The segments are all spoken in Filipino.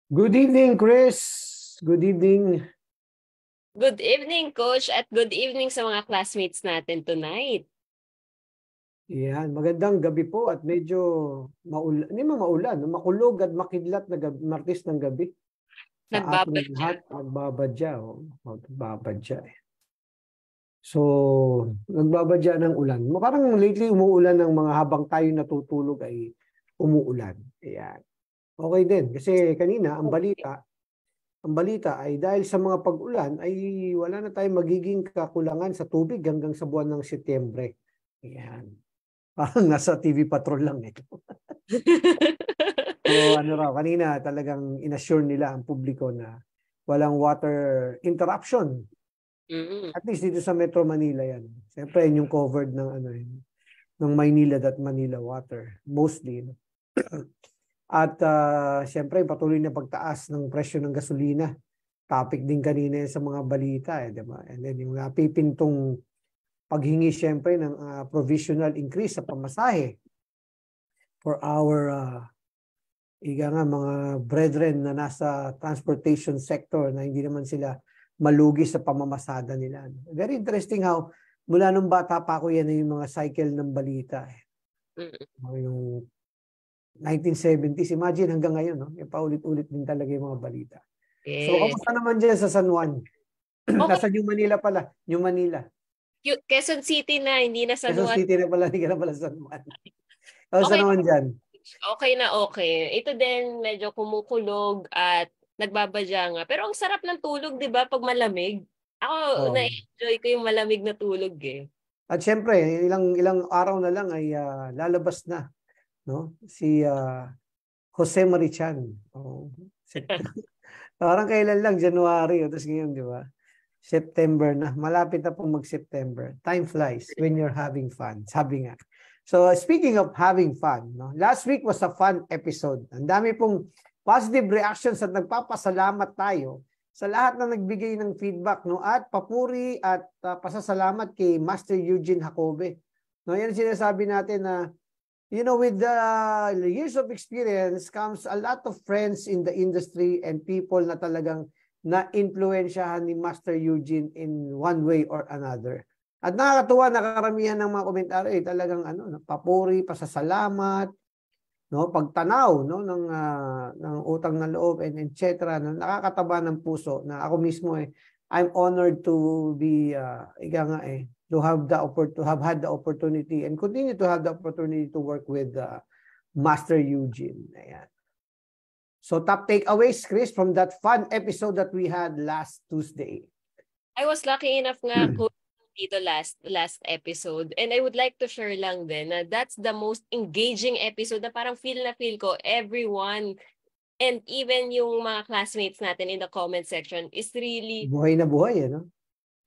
Good evening, Chris. Good evening. Good evening, Coach, at good evening sa mga classmates natin tonight. Yan, magandang gabi po at medyo maulan, hindi man maulan, makulog at makidlat na martis ng gabi. Sa ating Nagbabadya. lahat, magbabadya. Magbabadya. So, nagbabadya ng ulan. Parang lately umuulan ng mga habang tayo natutulog ay umuulan. Ayan. Okay din. Kasi kanina, ang balita ay dahil sa mga pag-ulan ay wala na tayong magiging kakulangan sa tubig hanggang sa buwan ng Setyembre. Ayan. Parang nasa TV Patrol lang eh. So ano raw, kanina talagang inassure nila ang publiko na walang water interruption. At least dito sa Metro Manila yan. Siyempre yun yung covered ng ng Maynila at Manila Water mostly. At siyempre patuloy na pagtaas ng presyo ng gasolina. Topic din kanina sa mga balita eh, di ba? And then yung napipintong paghingi siyempre ng provisional increase sa pamasahe for our mga brethren na nasa transportation sector na hindi naman sila malugi sa pamamasada nila. Very interesting how mula nung bata pa ako yan yung mga cycle ng balita. Yung 1970s, imagine hanggang ngayon, no? Yung paulit-ulit din talaga yung mga balita. Yes. So, kamusta naman dyan sa San Juan? Okay. Nasa New Manila pala. New Manila. Quezon City na, hindi na San Quezon Juan. City na pala, hindi ka na pala San Juan. Kamusta naman dyan? Okay na okay. Ito din, medyo kumukulog at nagbabadya nga. Pero ang sarap ng tulog, di ba, pag malamig? Ako, na-enjoy ko yung malamig na tulog eh. At syempre, ilang araw na lang ay lalabas na, no? Si Jose Marichan. Oh, parang kailan lang, January. Tapos ngayon, di ba? September na. Malapit na pong mag-September. Time flies when you're having fun. Sabi nga. So, speaking of having fun, no? Last week was a fun episode. Ang dami pong positive reactions at nagpapasalamat tayo sa lahat na nagbigay ng feedback, no? At papuri at pasasalamat kay Master Eugene Jacobe. No, yan sinasabi natin na with the years of experience comes a lot of friends in the industry and people na talagang na-influensyahan ni Master Eugene in one way or another. At nakakatuwa, nakaramihan ng mga komentaryo talagang papuri, pasasalamat, no, pagtanaw, no, ng utang na loob and etc. na nakakataba ng puso na ako mismo I'm honored to be to have had the opportunity and continue to have the opportunity to work with Master Eugene. Ayan. So top takeaways, Chris, from that fun episode that we had last Tuesday. I was lucky enough nga dito last episode, and I would like to share lang din na that's the most engaging episode na parang feel ko everyone and even yung mga classmates natin in the comment section is really buhay na buhay, no?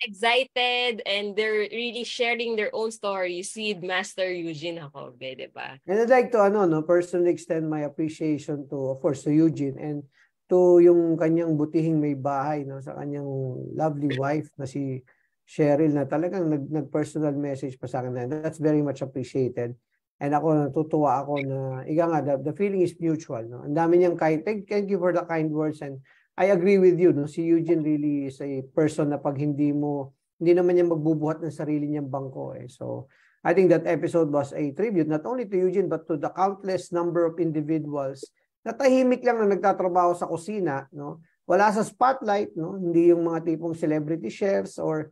Excited, and they're really sharing their own stories with Master Eugene Jacobe, di ba? And I'd like to personally extend my appreciation to, of course, to Eugene and to yung kanyang butihing may bahay, no, sa kanyang lovely wife na si Cheryl na talagang nag-personal message pa sa akin. That's very much appreciated. And ako natutuwa ako na the feeling is mutual, no. Ang dami niyang thank you for the kind words, and I agree with you, no. Si Eugene really is a person na pag hindi naman niya magbubuhat ng sarili niyang bangko eh. So I think that episode was a tribute not only to Eugene but to the countless number of individuals na tahimik lang na nagtatrabaho sa kusina, no? Wala sa spotlight, no? Hindi yung mga tipong celebrity chefs or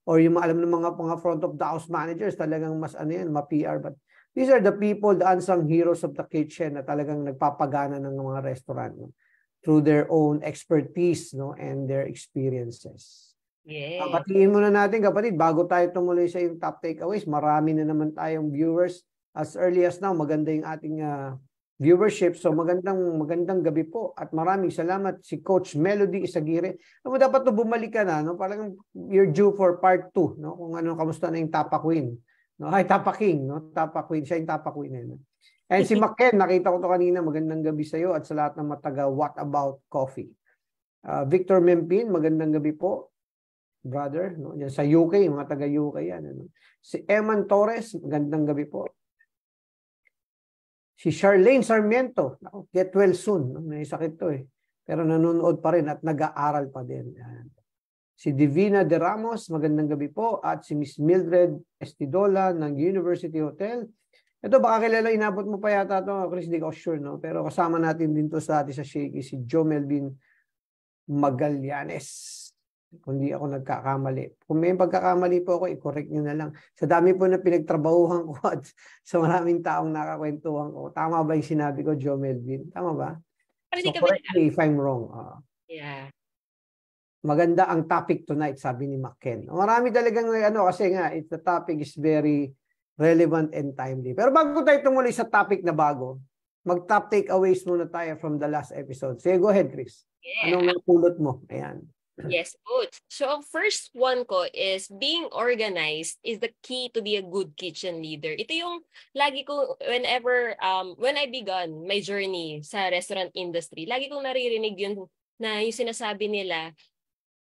yung alam ng mga front of the house managers, talagang mas ma-PR, but these are the people, the unsung heroes of the kitchen na talagang nagpapagana ng mga restaurant, no? Through their own expertise, no, and their experiences. Yeah. Batiin muna natin, kapatid, bago tayo tumuloy sa yung top takeaways, marami na naman tayong viewers. As early as now, maganda yung ating viewership. So magandang gabi po at maraming salamat si Coach Melody Isagire. Dapat to bumalik ka na, no? Parang you're due for part 2, no? Kung kamusta na yung Tapa Queen. No? Ay, Tapa King, no? Tapa Queen, siya yung Tapa Queen. No? And si Macken, nakita ko to kanina, magandang gabi sa iyo at sa lahat ng mataga What About Coffee. Victor Mempin, magandang gabi po. Brother, no? Diyan sa UK, mga taga UK yan. Ano? Si Eman Torres, magandang gabi po. Si Charlene Sarmiento, get well soon. No? May sakit to eh. pero nanonood pa rin at nag-aaral pa din. Yan. Si Divina De Ramos, magandang gabi po. At si Miss Mildred Estidola ng University Hotel. Ito, baka kilala, inabot mo pa yata ito, Chris, di ko sure, no? Pero kasama natin din to sa atin sa Shaky, si Joe Melvin Magallanes. Kung di ako nagkakamali. Kung may pagkakamali po ako, i-correct nyo na lang. Sa dami po na pinagtrabahuhan ko at sa maraming taong nakakwentuhan ko. Tama ba yung sinabi ko, Joe Melvin? Tama ba? So correct me if I'm wrong. Yeah. Maganda ang topic tonight, sabi ni Macken. Marami talagang kasi nga, the topic is very relevant and timely. Pero bago tayo tumuloy sa topic na bago, mag-top takeaways muna tayo from the last episode. Sige, go ahead, Chris. Yeah. Anong napulot mo? Ayan. Yes, coach. So, first one ko is being organized is the key to be a good kitchen leader. Ito yung lagi ko, when I began my journey sa restaurant industry, lagi kong naririnig yun na yung sinasabi nila,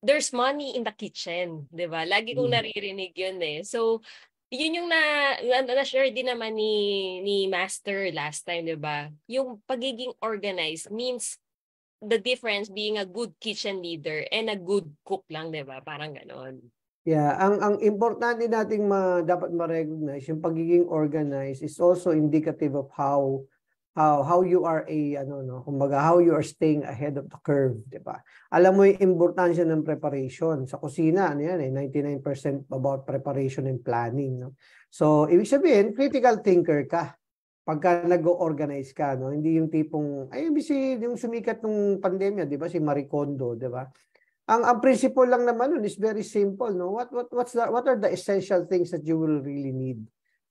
there's money in the kitchen, 'di ba? Lagi kong naririnig 'yun eh. So, yun yung na-share din naman ni Master last time, 'di ba? Yung pagiging organized means the difference being a good kitchen leader and a good cook lang, 'di ba? Parang ganoon. Yeah, ang importante nating dapat ma-recognize yung pagiging organized is also indicative of how you are kumbaga how you are staying ahead of the curve, 'di ba? Alam mo yung importansya ng preparation sa kusina, 99% about preparation and planning, no? So, ibig sabihin, critical thinker ka pagka nag-organize ka, no? Hindi yung tipong yung sumikat nung pandemya, 'di ba, si Marie Kondo, 'di ba? Ang principle lang naman nun is very simple, no? What are the essential things that you will really need?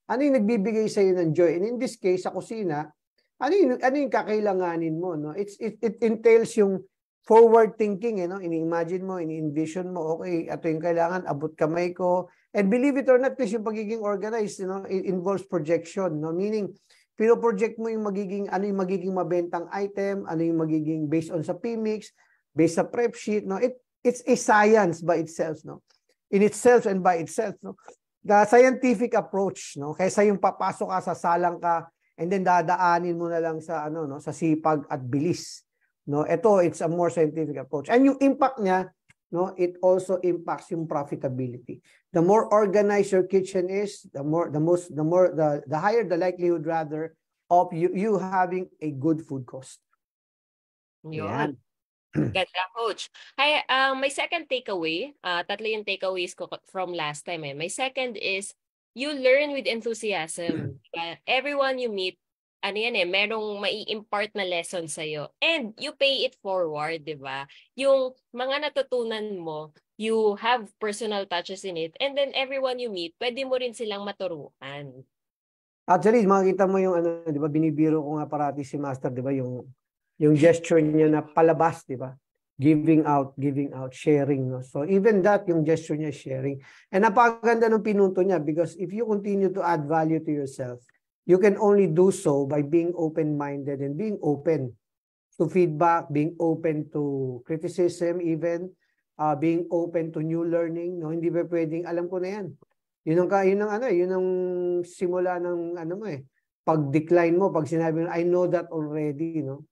Ano yung nagbibigay sa iyo ng joy? And in this case, sa kusina, ano yung kakailanganin mo, no? It entails yung forward thinking, no? Ini-imagine mo, ini-envision mo, okay, ito yung kailangan, abot kamay ko. And believe it or not, kasi yung pagiging organized, it involves projection, no? Meaning, pino-project mo yung ano yung magiging mabentang item, ano yung magiging based on sa PMix, based sa prep sheet, no? It's a science by itself, no? In itself and by itself, no? The scientific approach, no? Kaysa yung papasok ka sa salang ka and then dadaanin mo na lang sa sa sipag at bilis, no? Ito, it's a more scientific approach. And yung impact niya, no, it also impacts yung profitability. The more organized your kitchen is, the higher the likelihood rather of you having a good food cost. Yun. Ganda, coach. Hi, my second takeaway, tatlo yung takeaways ko from last time eh. My second is you learn with enthusiasm. Everyone you meet, merong mai-impart na lesson sa'yo. And you pay it forward, di ba? Yung mga natutunan mo, you have personal touches in it. And then everyone you meet, pwede mo rin silang maturuan. Actually, makikita mo yung di ba, binibiro ko nga parati si Master, di ba, yung gesture niya na palabas, di ba? Giving out, sharing, no? So even that, yung gesture niya, sharing. And napakaganda ng pinunto niya because if you continue to add value to yourself, you can only do so by being open-minded and being open to feedback, being open to criticism even, being open to new learning, no? Hindi ba pwedeng, alam ko na yan. Yun ang simula ng pag-decline mo, pag sinabi mo, I know that already, no?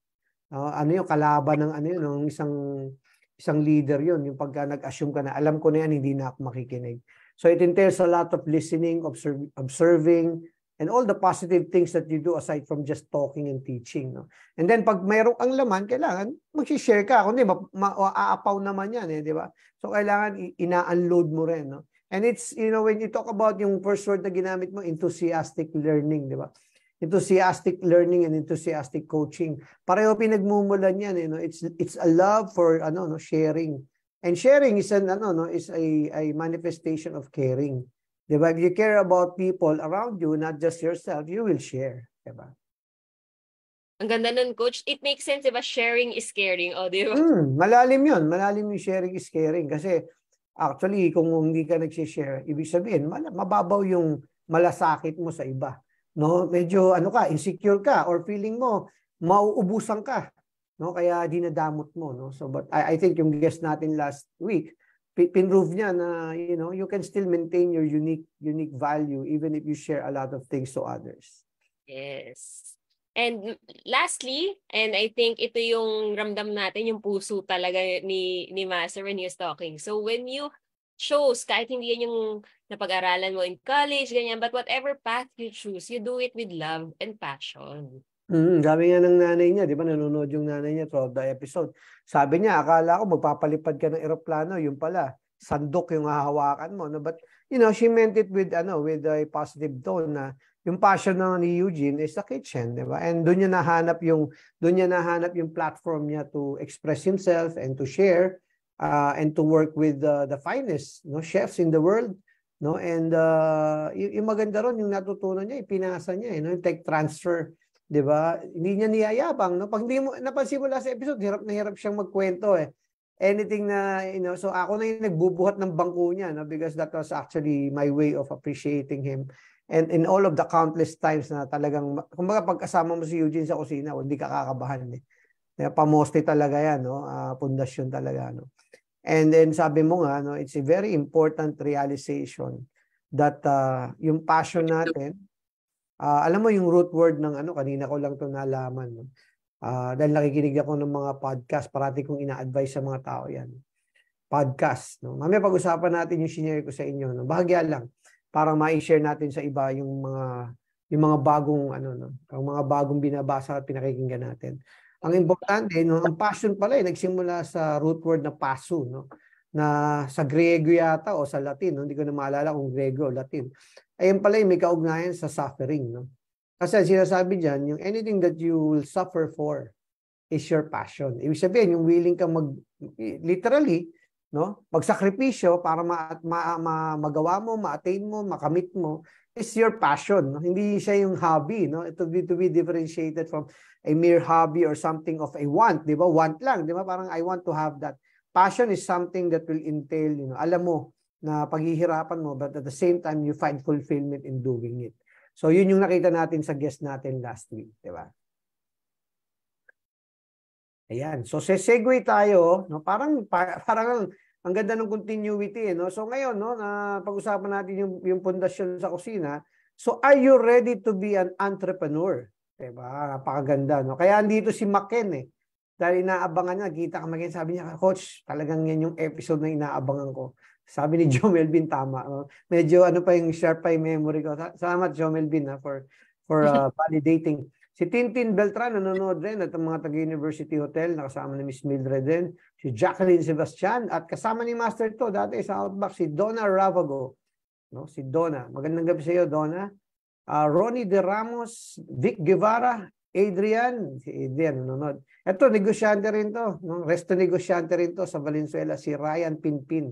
Yung kalaban ng isang leader yun, yung pagka nag-assume ka na, alam ko na yan, hindi na ako makikinig. So it entails a lot of listening, observing, and all the positive things that you do aside from just talking and teaching, no? And then pag mayroong ang laman, kailangan mag-share ka. Kundi aapaw naman yan, di ba? So kailangan ina-unload mo rin, no? And it's, when you talk about yung first word na ginamit mo, enthusiastic learning, di ba? Enthusiastic learning and enthusiastic coaching. Pareho pinagmumulan yan, it's a love for sharing. And sharing is a manifestation of caring. Diba? If you care about people around you, not just yourself, you will share. Diba? Ang ganda nun, Coach. It makes sense, diba? Sharing is caring. O, diba? Malalim yun. Malalim yung sharing is caring. Kasi, actually, kung hindi ka nag-share, ibig sabihin, mababaw yung malasakit mo sa iba. No? Medyo, insecure ka or feeling mo, mauubusan ka. No? Kaya dinadamot mo. No? So, but I think yung guest natin last week, pinrove niya na you can still maintain your unique value even if you share a lot of things to others. Yes. And lastly, and I think ito yung ramdam natin, yung puso talaga ni Master when he was talking. So when you chose, kahit hindi yan yung napag-aralan mo in college, ganyan, but whatever path you choose, you do it with love and passion. Sabi nga ng nanay niya, di ba, nanonood yung nanay niya throughout the episode. Sabi niya, akala ko magpapalipad ka ng eroplano, yung pala, sandok yung hahawakan mo. No? But, she meant it with a positive tone na yung passion ni Eugene is the kitchen, di ba? And doon niya nahanap yung platform niya to express himself and to share and to work with the finest chefs in the world. No? And yung maganda ron, yung natutunan niya, ipinasa niya, yung tech transfer. 'Di ba? Hindi niya niyayabang, no? Pag hindi mo napansin mo last episode, hirap na hirap siyang magkwento eh. Anything na, so ako na yung nagbubuhat ng bangko niya, no? Because that was actually my way of appreciating him. And in all of the countless times na talagang, kumbaga pagkasama mo si Eugene sa kusina, hindi ka kakabahan eh. Kaya pamoste talaga yan, no? Pundasyon talaga, no? And then sabi mo nga, no, it's a very important realization that yung passion natin, alam mo yung root word ng kanina ko lang 'to nalaman, no? Dahil nakikinig ako ng mga podcast, parati kong ina-advise sa mga tao 'yan. Podcast, no? Mamaya pag-usapan natin yung shinare ko sa inyo, no? Bahagya lang para ma-share natin sa iba yung mga bagong ang mga bagong binabasa at pinakikinggan natin. Ang importante, no, ang passion pala nagsimula sa root word na pasu, no? Na sa Griego yata o sa Latin, no? Hindi ko na maalala kung Griego o Latin. Ayun pala may kaugnayan sa suffering, no? Kasi sinasabi diyan, yung anything that you will suffer for is your passion. Ibig sabihin, yung willing kang literally, no? Magsakripisyo para magawa mo, ma-attain mo, makamit mo, is your passion, no? Hindi siya yung hobby, no? To be differentiated from a mere hobby or something of a want, di ba? Want lang, di ba? Parang I want to have that. Passion is something that will entail, alam mo, na paghihirapan mo, but at the same time, you find fulfillment in doing it. So, yun yung nakita natin sa guest natin last week, di ba? Ayan. So, segue tayo, no? Parang ang ganda ng continuity, no? So, ngayon, no, na pag-usapan natin yung pundasyon sa kusina. So, are you ready to be an entrepreneur? Diba? Napakaganda, no? Kaya andito si Maken, eh. Dahil inaabangan niya, kita ka Maken, sabi niya, Coach, talagang yan yung episode na inaabangan ko. Sabi ni Joe Melvin, tama. Medyo pa yung sharp pa yung memory ko. Salamat, Joe Melvin, for validating. Si Tintin Beltran, nanonood rin at ang mga taga-University Hotel, nakasama ni Miss Mildred din. Si Jacqueline Sebastian, at kasama ni Master to, dati sa Outback, si Donna Ravago. No? Si Donna. Magandang gabi sa iyo, Donna. Ronnie De Ramos, Vic Guevara, Adrian. Si Adrian, nanonood. Ito, negosyante rin to. No? Resto negosyante rin to sa Valenzuela, si Ryan Pinpin.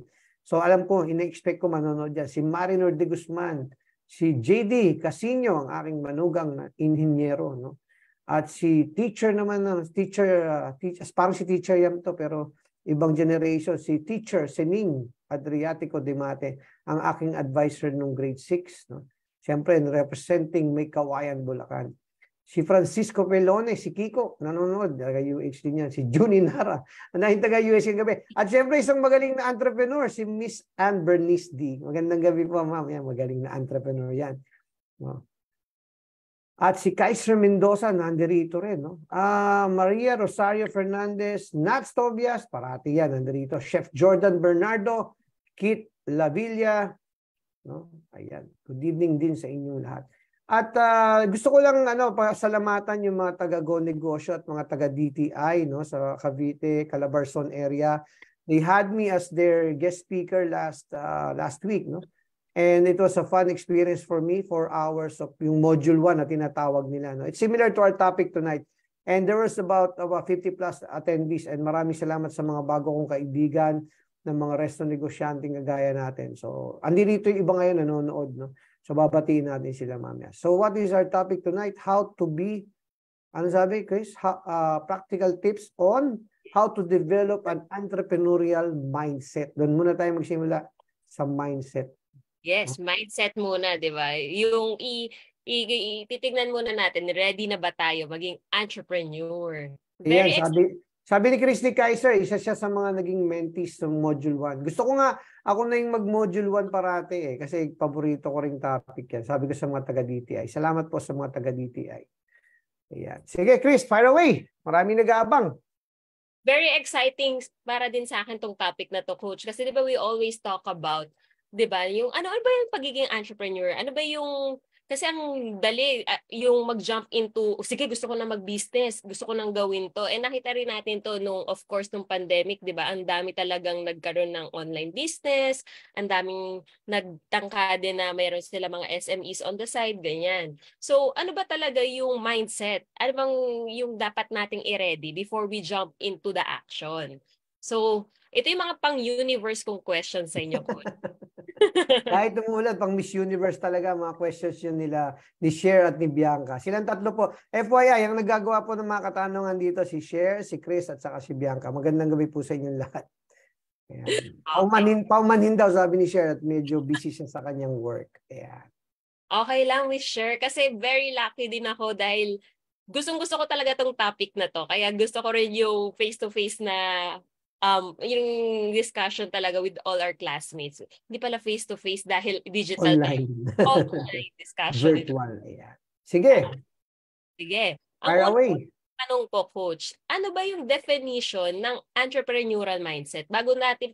So alam ko, ina-expect ko manonood dyan. Si Marinor de Guzman, si JD Casino, ang aking manugang na inhinyero, no? At si teacher naman, parang si teacher yan to, pero ibang generation, si teacher Sening Adriatico de Mate, ang aking advisor nung grade 6, no? Siyempre, representing May Kawayan, Bulacan. Si Francisco Pelone, si Kiko, nanonood, taga-UH din yan. Si Junie Nara, anahin taga-UH yung gabi. At siyempre, isang magaling na entrepreneur, si Miss Anne Bernice D. Magandang gabi po, ma'am. Yan, magaling na entrepreneur yan. No? At si Kaiser Mendoza, nandirito rin. No? Maria Rosario Fernandez, Nats Tobias, parati yan, nandirito. Chef Jordan Bernardo, Kit Lavilla. No? Ayan. Good evening din sa inyong lahat. At gusto ko lang pasalamatan yung mga taga-Go Negosyo at mga taga-DTI, no, sa Cavite, Calabarzon area. They had me as their guest speaker last week, no? And it was a fun experience for me, 4 hours of yung module 1 na tinatawag nila, no? It's similar to our topic tonight. And there was about 50 plus attendees, and maraming salamat sa mga bago kong kaibigan ng mga resto negosyanteng gaya natin. So, andito yung iba ngayon nanonood, no? So, babatiin natin sila mamaya. So, what is our topic tonight? How to be, ano sabi, Chris? Practical tips on how to develop an entrepreneurial mindset. Doon muna tayo magsimula sa mindset. Yes, mindset muna, di ba? Yung titignan muna natin, ready na ba tayo maging entrepreneur? Very sabi ni Christy Kaiser, isa siya sa mga naging mentees ng Module 1. Gusto ko nga, ako na yung mag-Module 1 parati kasi paborito ko ring topic yan. Sabi ko sa mga taga-DTI. Salamat po sa mga taga-DTI. Ayan. Sige, Chris, fire away. Maraming nag-aabang. Very exciting para din sa akin tong topic na to, Coach. Kasi di ba we always talk about, di ba, yung ano ba yung pagiging entrepreneur? Ano ba yung, kasi ang dali, yung mag-jump into, sige, gusto ko na mag-business, gusto ko nang gawin to. And nakita rin natin to nung, of course, nung pandemic, di ba, ang dami talagang nagkaroon ng online business, ang daming nagtangka din na mayroon sila mga SMEs on the side, ganyan. So, ano ba talaga yung mindset? Ano bang yung dapat nating i-ready before we jump into the action? So, ito yung mga pang-universe kong questions sa inyo, Coach. Kahit umulan, pang Miss Universe talaga, mga questions yun nila ni Cher at ni Bianca. Silang tatlo po. FYI, ang naggagawa po ng mga katanungan dito, si Cher, si Chris, at saka si Bianca. Magandang gabi po sa inyong lahat. Paumanhin daw, sabi ni Cher, at medyo busy siya sa kanyang work. Ayan. Okay lang with Cher, kasi very lucky din ako dahil gustong-gusto ko talaga tong topic na to. Kaya gusto ko rin yung face-to-face na yung discussion talaga with all our classmates. Hindi pala face-to-face dahil digital tayo. Online. Online discussion. Virtual. Ayan. Sige. Sige. Fire away. Tanong ko, Coach, ano ba yung definition ng entrepreneurial mindset? Bago natin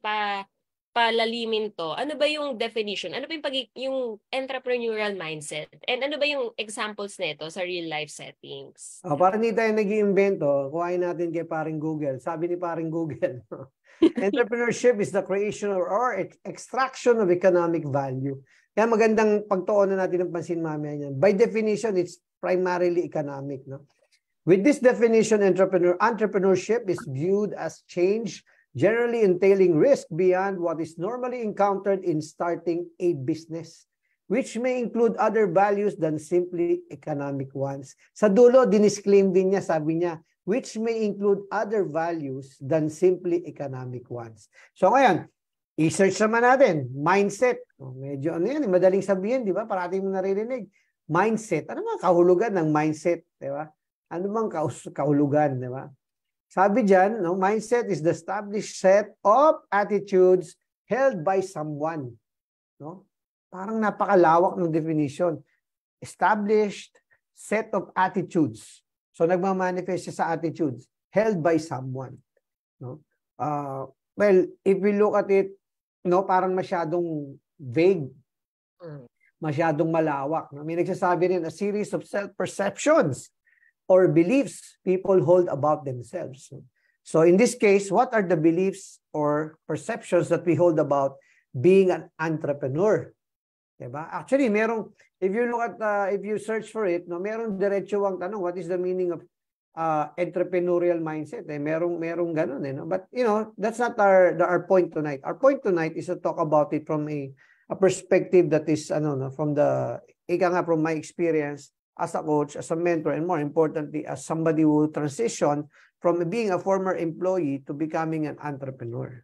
palalimin to, ano ba yung definition? Ano ba yung entrepreneurial mindset? And ano ba yung examples nito sa real life settings? Para hindi tayo nag-iimbento, kuhain natin kay paring Google. Sabi ni paring Google, entrepreneurship is the creation or extraction of economic value. Kaya magandang pagtuunan natin ng pansin mamaya yan. By definition, it's primarily economic. No? With this definition, entrepreneurship is viewed as change, generally entailing risk beyond what is normally encountered in starting a business, which may include other values than simply economic ones. Sa dulo, dinisclaim din niya, sabi niya, which may include other values than simply economic ones. So ngayon, i-search naman natin, mindset. Medyo ano yan, madaling sabihin, di ba? Parating mo naririnig. Mindset. Ano bang kahulugan ng mindset? Di ba? Ano bang kahulugan? Di ba? Sabi dyan, no, mindset is the established set of attitudes held by someone. No? Parang napakalawak ng definition. Established set of attitudes. So nagmamanifest siya sa attitudes held by someone. No? Well, if we look at it, no, parang masyadong vague. Masyadong malawak. No? May nagsasabi rin, a series of self-perceptions or beliefs people hold about themselves. So in this case, what are the beliefs or perceptions that we hold about being an entrepreneur? Diba? Actually, merong, if you look at, if you search for it, no, merong diretso ang tanong, what is the meaning of entrepreneurial mindset? Merong ganun. No? But, you know, that's not our point tonight. Our point tonight is to talk about it from a perspective that is, from from my experience as a coach, as a mentor, and more importantly, as somebody who transitioned from being a former employee to becoming an entrepreneur.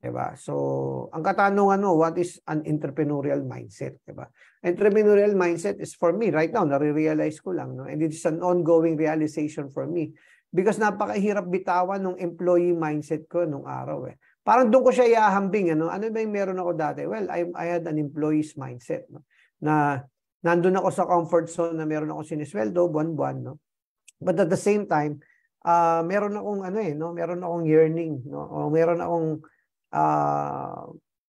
Diba? So, ang katanungan what is an entrepreneurial mindset? Diba? Entrepreneurial mindset is for me, right now, nare-realize ko lang. No? And it is an ongoing realization for me. Because napakahirap bitawan ng employee mindset ko nung araw. Parang doon ko siya iahambing. Ano ba yung meron ako dati? Well, I had an employee's mindset. No? Na nandun ako sa comfort zone na meron akong sinisweldo, buwan-buwan. No? But at the same time, meron akong meron akong yearning. No? O meron akong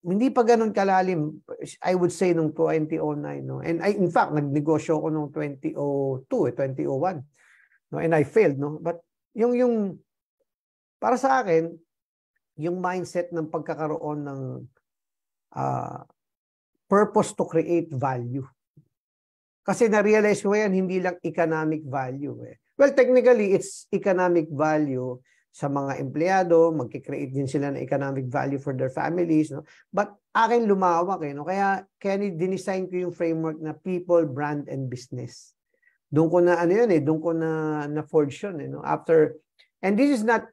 hindi pa ganun kalalim, I would say nung 2009, no. And in fact nagnegosyo ko nung 2002, 2001. No, and I failed, no. But yung para sa akin, yung mindset ng pagkakaroon ng purpose to create value. Kasi na-realize ko yan, hindi lang economic value. Well, technically, it's economic value sa mga empleyado, magkikreate din sila ng economic value for their families. No? But akin lumawak. No? Kaya dinisign ko yung framework na people, brand, and business. Doon ko na, doon ko na forge yun. No? After, and this is not,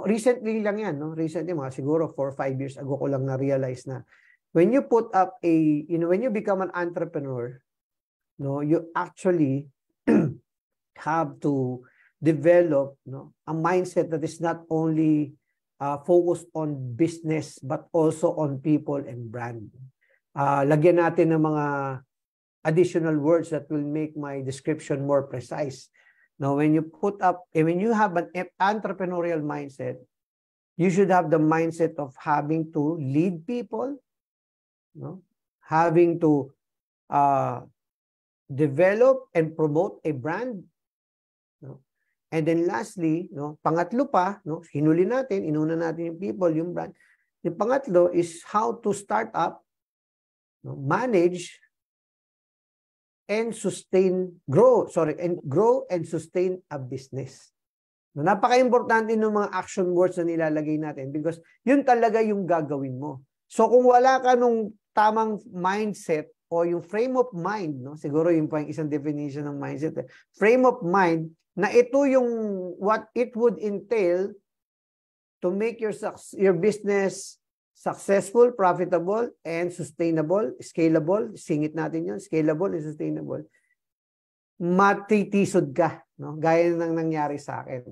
recently lang yan. No? Recently, mga siguro 4 or 5 years ago ko lang na-realize na when you put up when you become an entrepreneur, no, you actually have to develop a mindset that is not only focused on business but also on people and brand. Lagyan natin ng mga additional words that will make my description more precise. Now, when you when you have an entrepreneurial mindset, you should have the mindset of having to lead people, no? Having to develop and promote a brand, no? And then lastly, no, pangatlo pa, no, hinuli natin, inuna natin yung people, yung brand. Yung pangatlo is how to start up, no, manage, and grow and sustain a business. No, napaka-importante ng mga action words na nilalagay natin because yun talaga yung gagawin mo. So kung wala ka nung tamang mindset o yung frame of mind, no, siguro yun pa yung isang definition ng mindset, frame of mind, na ito yung what it would entail to make your business successful, profitable, and sustainable, scalable. Singit natin yun, scalable and sustainable. Matitisod ka, no? Gaya ng nangyari sa akin.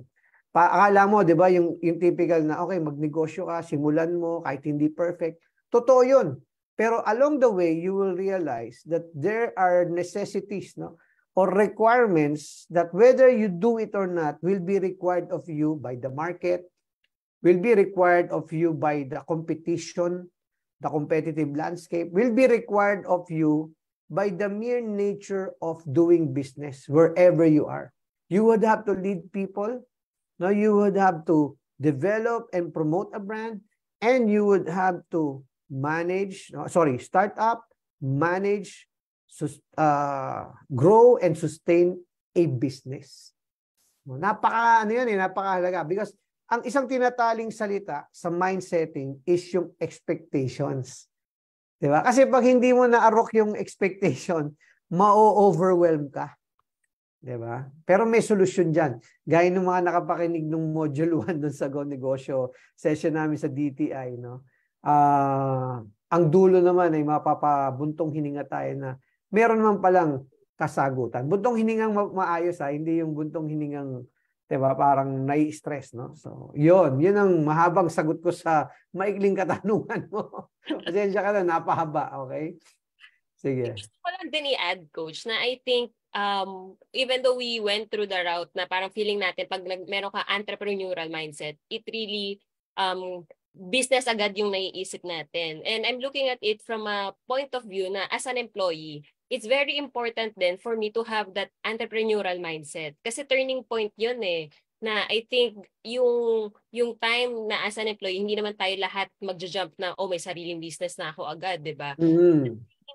Akala mo, di ba, yung typical na, okay, magnegosyo ka, simulan mo, kahit hindi perfect. Totoo yun. Pero along the way, you will realize that there are necessities, no, or requirements that whether you do it or not will be required of you by the market, will be required of you by the competition, the competitive landscape, will be required of you by the mere nature of doing business wherever you are. You would have to lead people, no, you would have to develop and promote a brand, and you would have to start up, manage, grow and sustain a business. Napakahalaga because ang isang tinataling salita sa mind setting is yung expectations. Diba? Kasi pag hindi mo na-arok yung expectation, ma-overwhelm ka. Diba? Pero may solusyon dyan. Gaya ng mga nakapakinig ng Module 1 dun sa Go Negosyo session namin sa DTI, no? Ang dulo naman ay mapapabuntong hininga tayo na meron naman palang kasagutan. Buntong hiningang maayos, hindi yung buntong hiningang, diba, parang nai-stress, no? So, yun ang mahabang sagot ko sa maikling katanungan mo. Pasensya ka na, napahaba, okay? Sige. Gusto ko lang din i-add, Coach, na I think even though we went through the route na parang feeling natin pag meron ka entrepreneurial mindset, it really business agad yung naiisip natin. And I'm looking at it from a point of view na as an employee, it's very important then for me to have that entrepreneurial mindset. Kasi turning point yun na I think yung time na as an employee, hindi naman tayo lahat magja-jump na, oh, may sariling business na ako agad, di ba?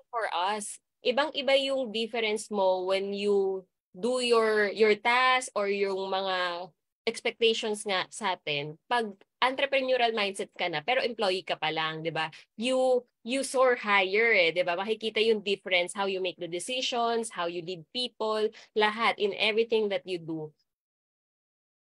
For us, ibang-iba yung difference mo when you do your task or yung mga expectations nga sa atin. Pag entrepreneurial mindset ka na, pero employee ka pa lang, di ba? You soar higher, di ba? Makikita yung difference, how you make the decisions, how you lead people, lahat, in everything that you do.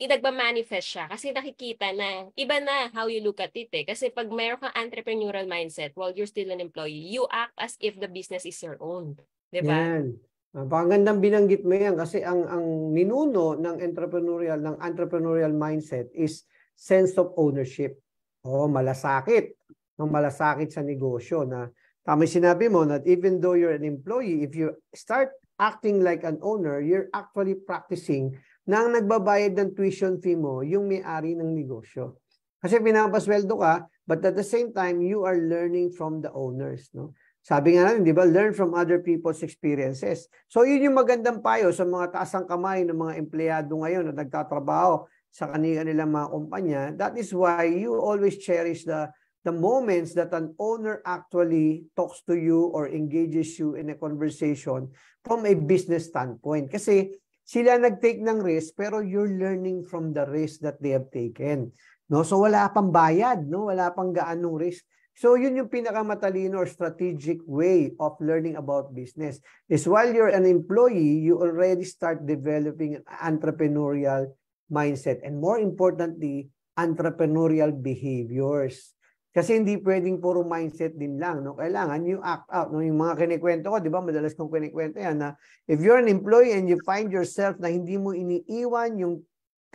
Nagma-manifest siya kasi nakikita na iba na how you look at it Kasi pag mayroon kang entrepreneurial mindset while you're still an employee, you act as if the business is your own. Di ba? Yan. Pagandang binanggit mo yan kasi ang ninuno ng entrepreneurial mindset is sense of ownership. Malasakit. Malasakit sa negosyo na tama sinabi mo that even though you're an employee, if you start acting like an owner, you're actually practicing na ang nagbabayad ng tuition fee mo yung may-ari ng negosyo. Kasi pinapasweldo ka, but at the same time, you are learning from the owners, no? Sabi nga natin, di ba, learn from other people's experiences. So yun yung magandang payo sa mga taasang kamay ng mga empleyado ngayon na nagtatrabaho sa kanilang mga kumpanya. That is why you always cherish the moments that an owner actually talks to you or engages you in a conversation from a business standpoint. Kasi sila nag-take ng risk pero you're learning from the risk that they have taken. No? So wala pang bayad, no? Wala pang gaanong risk. So yun yung pinakamatalino or strategic way of learning about business. Is while you're an employee, you already start developing an entrepreneurial mindset and more importantly, entrepreneurial behaviors. Kasi hindi pwedeng puro mindset din lang, no? Kailangan you act out, no? Yung mga kinikwento ko, 'di ba? Madalas kong kinikwento yan na if you're an employee and you find yourself na hindi mo iniiwan yung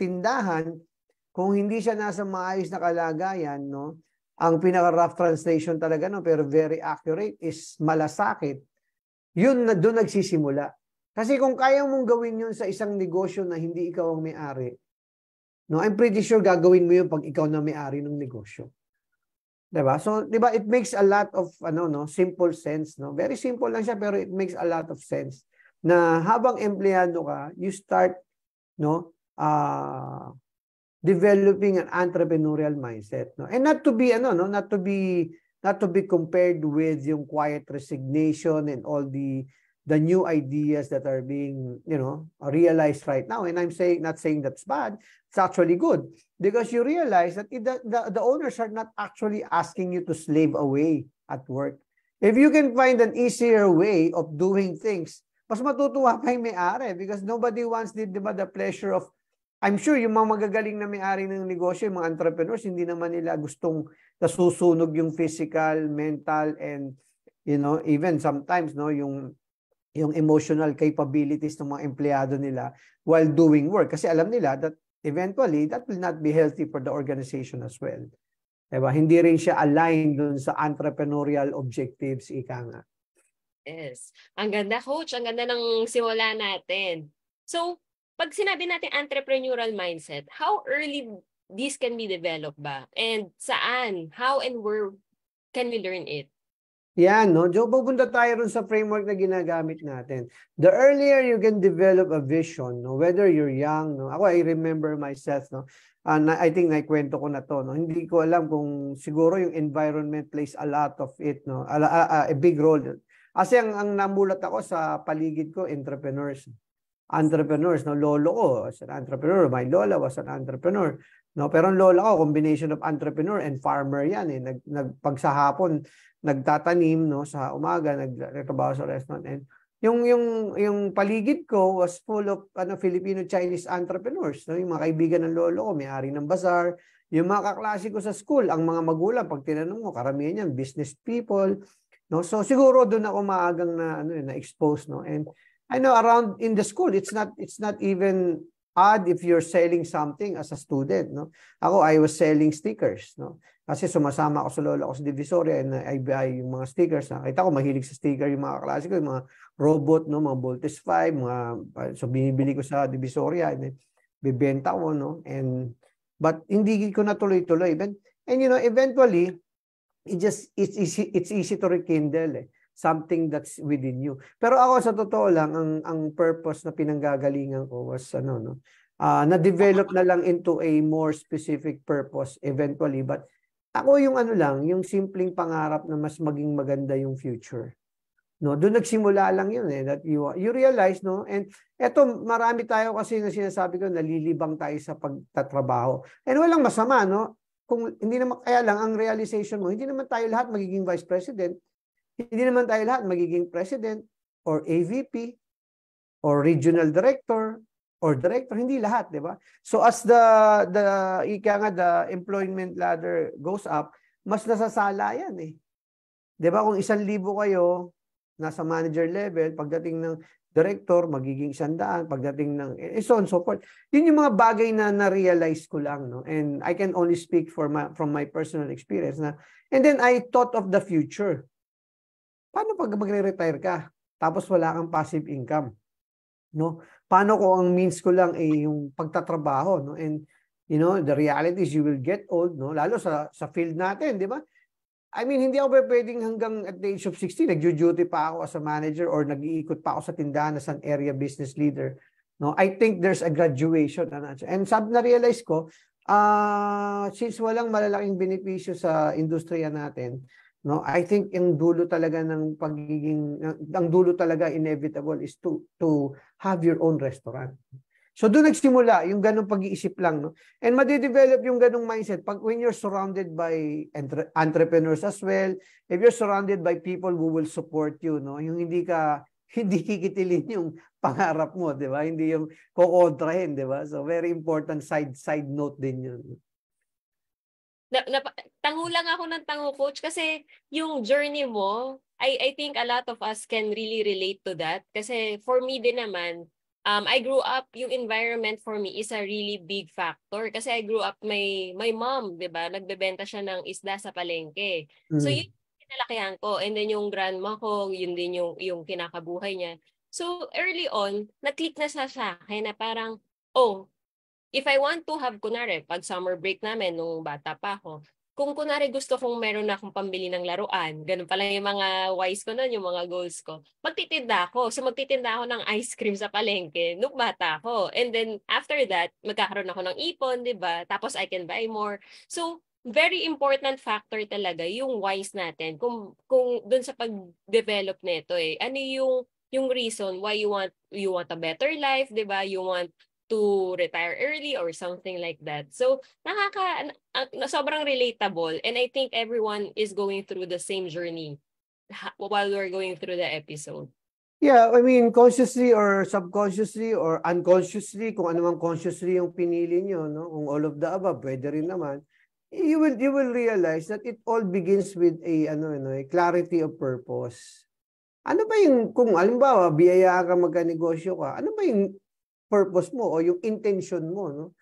tindahan, kung hindi siya nasa maayos na kalagayan, no? Ang pinaka-rough translation talaga, no, pero very accurate is malasakit. Yun na doon nagsisimula. Kasi kung kaya mong gawin yun sa isang negosyo na hindi ikaw ang may-ari, no, I'm pretty sure gagawin mo yun pag ikaw na may-ari ng negosyo. Diba? So, diba, it makes a lot of simple sense, no? Very simple lang siya pero it makes a lot of sense na habang empleyado ka, you start developing an entrepreneurial mindset, no? And not to be not to be compared with yung quiet resignation and all the new ideas that are being realized right now. And I'm not saying that's bad. It's actually good because you realize that the owners are not actually asking you to slave away at work. If you can find an easier way of doing things, mas matutuwa pa yung may-ari because nobody wants the pleasure of, I'm sure yung mga magagaling na may-ari ng negosyo, yung mga entrepreneurs, hindi naman nila gustong nasusunog yung physical, mental, and even sometimes yung emotional capabilities ng mga empleyado nila while doing work. Kasi alam nila that eventually, that will not be healthy for the organization as well. Diba? Hindi rin siya aligned dun sa entrepreneurial objectives, ika nga. Yes. Ang ganda, Coach. Ang ganda ng simula natin. So, pag sinabi natin entrepreneurial mindset, how early this can be developed ba? And saan? How and where can we learn it? Yan, no? Joe, pupunta tayo rin sa framework na ginagamit natin. The earlier you can develop a vision, no? Whether you're young, no? Ako, I remember myself, no? I think naikwento ko na to, no? Hindi ko alam kung siguro yung environment plays a lot of it, no? A big role. Kasi ang namulat ako sa paligid ko, entrepreneurs, no? Lolo ko was an entrepreneur, my lola was an entrepreneur, no? Pero ang lola ko, combination of entrepreneur and farmer yan, eh. Pag sa hapon, nagtatanim, no, sa umaga nagtatrabaho sa restaurant, and yung paligid ko was full of Filipino Chinese entrepreneurs, no? Yung mga kaibigan ng lolo ko may-ari ng bazaar, yung mga kaklase ko sa school, ang mga magulang pag tinanong mo karamihan yan business people, no? So siguro doon ako maagang na expose, no? And I know around in the school it's not even odd if you're selling something as a student, no? Ako, I was selling stickers, no? Kasi sumasama ako sa lola ko sa Divisoria and I buy yung mga stickers. Nakita ko mahilig sa sticker yung mga klase ko, yung mga robot, no, mga Voltes 5, so binibili ko sa Divisoria and bibenta ko, no? But hindi ko natuloy-tuloy. And eventually it's easy to rekindle, something that's within you. Pero ako sa totoo lang ang purpose na pinanggagalingan ko was na-develop na lang into a more specific purpose eventually, but ako yung yung simpleng pangarap na mas maging maganda yung future. No, doon nagsimula lang yun that you realize, no? And eto, marami tayo kasi na sinasabi ko nalilibang tayo sa pagtatrabaho. And walang masama, no? Kung hindi naman, kaya lang ang realization mo, hindi naman tayo lahat magiging vice president. Hindi naman tayo lahat magiging president or AVP or regional director or director, hindi lahat, di ba? So as the employment ladder goes up, mas nasasala yan eh. Di ba? Kung 1,000 kayo nasa manager level, pagdating ng director, magiging 100, pagdating ng so on so forth. Yun yung mga bagay na na-realize ko lang, no? And I can only speak from my personal experience na. And then I thought of the future. Paano pag magre-retire ka tapos wala kang passive income, no? Paano kung ang means ko lang ay yung pagtatrabaho, no? And the reality is you will get old, no? Lalo sa field natin, di ba? I mean, hindi ako pwedeng hanggang at the age of 60 nagjo-duty pa ako as a manager or nag-iikot pa ako sa tindahan as an area business leader, no? I think there's a graduation, and na-realize ko since walang malalaking benepisyo sa industriya natin, no, I think ang dulo talaga inevitable is to have your own restaurant. So doon nagsimula yung ganung pag-iisip lang, no? And madidevelop yung ganung mindset when you're surrounded by entrepreneurs as well, if you're surrounded by people who will support you, no? Yung hindi kikitilin yung pangarap mo, di ba? Hindi yung kokontrahin, di ba? So very important side note din yun. Tango lang ako ng tango, Coach, kasi yung journey mo, I think a lot of us can really relate to that. Kasi for me din naman, I grew up, yung environment for me is a really big factor. Kasi I grew up, my mom, di ba, nagbebenta siya ng isda sa palengke. So yun yung kinalakihan ko. And then yung grandma ko, yun din yung kinakabuhay niya. So early on, na-click na sa akin na parang, if I want to have, kunwari, pag summer break namin, nung bata pa ako, kung kunwari gusto kong meron na akong pambili ng laruan, ganun pala yung mga wise ko nun, yung mga goals ko, magtitinda ako. So magtitinda ako ng ice cream sa palengke nung bata ako. And then after that, magkakaroon ako ng ipon, di ba? Tapos I can buy more. So very important factor talaga yung wise natin kung dun sa pag-develop nito eh. Ano yung reason why you want a better life, 'di ba? You want to retire early or something like that. So, sobrang relatable, and I think everyone is going through the same journey while we're going through the episode. Yeah, I mean, consciously or subconsciously or unconsciously, kung ano man consciously yung pinili nyo, no? Kung all of the above, pwede rin naman. You will realize that it all begins with a clarity of purpose. Ano ba yung, kung alimbawa, biyayaan ka magka-negosyo ka, ano ba yung purpose mo o yung intention mo, no?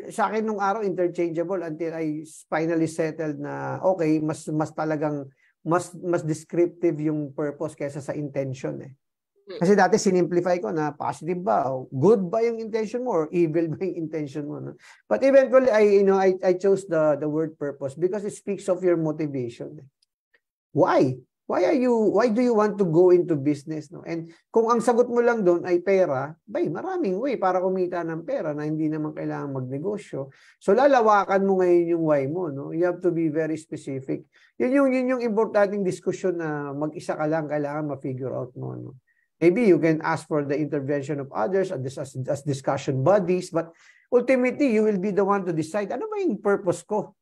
Sa akin nung araw, interchangeable until I finally settled na, okay, mas talagang, mas descriptive yung purpose kaysa sa intention eh. Kasi dati sinimplify ko na positive ba, o good ba yung intention mo or evil ba yung intention mo, no? But eventually I chose the word purpose because it speaks of your motivation. Why? Why do you want to go into business, no? And kung ang sagot mo lang doon ay pera, maraming way para kumita ng pera na hindi naman kailangan magnegosyo. So lalawakan mo ngayon yung why mo, no? You have to be very specific. Yun yung importanteng diskusyon na mag-isa ka lang kailangan ma-figure out mo, no? Maybe you can ask for the intervention of others as discussion buddies, but ultimately you will be the one to decide ano ba yung purpose ko,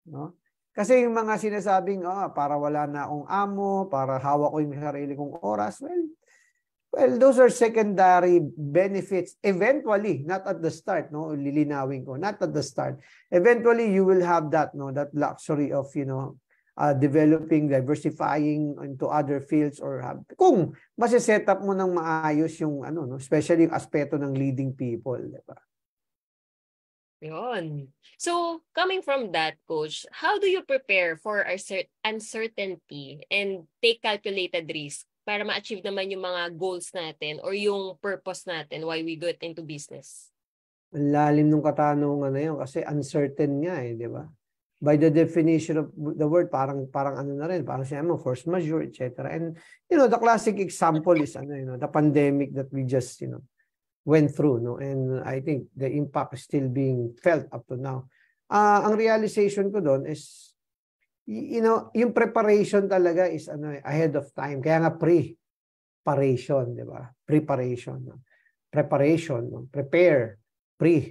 no? Kasi yung mga sinasabing, para wala na akong amo, para hawak ko yung sarili kong oras, well, those are secondary benefits. Eventually, not at the start, no? Lilinawin ko, not at the start. Eventually, you will have that, no? That luxury of, developing, diversifying into other fields or kung masi-set up mo ng maayos yung, especially yung aspeto ng leading people, di ba? Yun. So, coming from that, Coach, how do you prepare for uncertainty and take calculated risk para ma-achieve naman yung mga goals natin or yung purpose natin why we got into business? Ang lalim ng katanungan na yun kasi uncertain nga di ba? By the definition of the word, parang ano na rin, parang siya mo, force majeure, etc. And, the classic example is, the pandemic that we just, went through, no? And I think the impact is still being felt up to now. Ang realization ko doon is, yung preparation talaga is ahead of time. Kaya nga preparation, di ba? Preparation, no? Preparation, no? Prepare,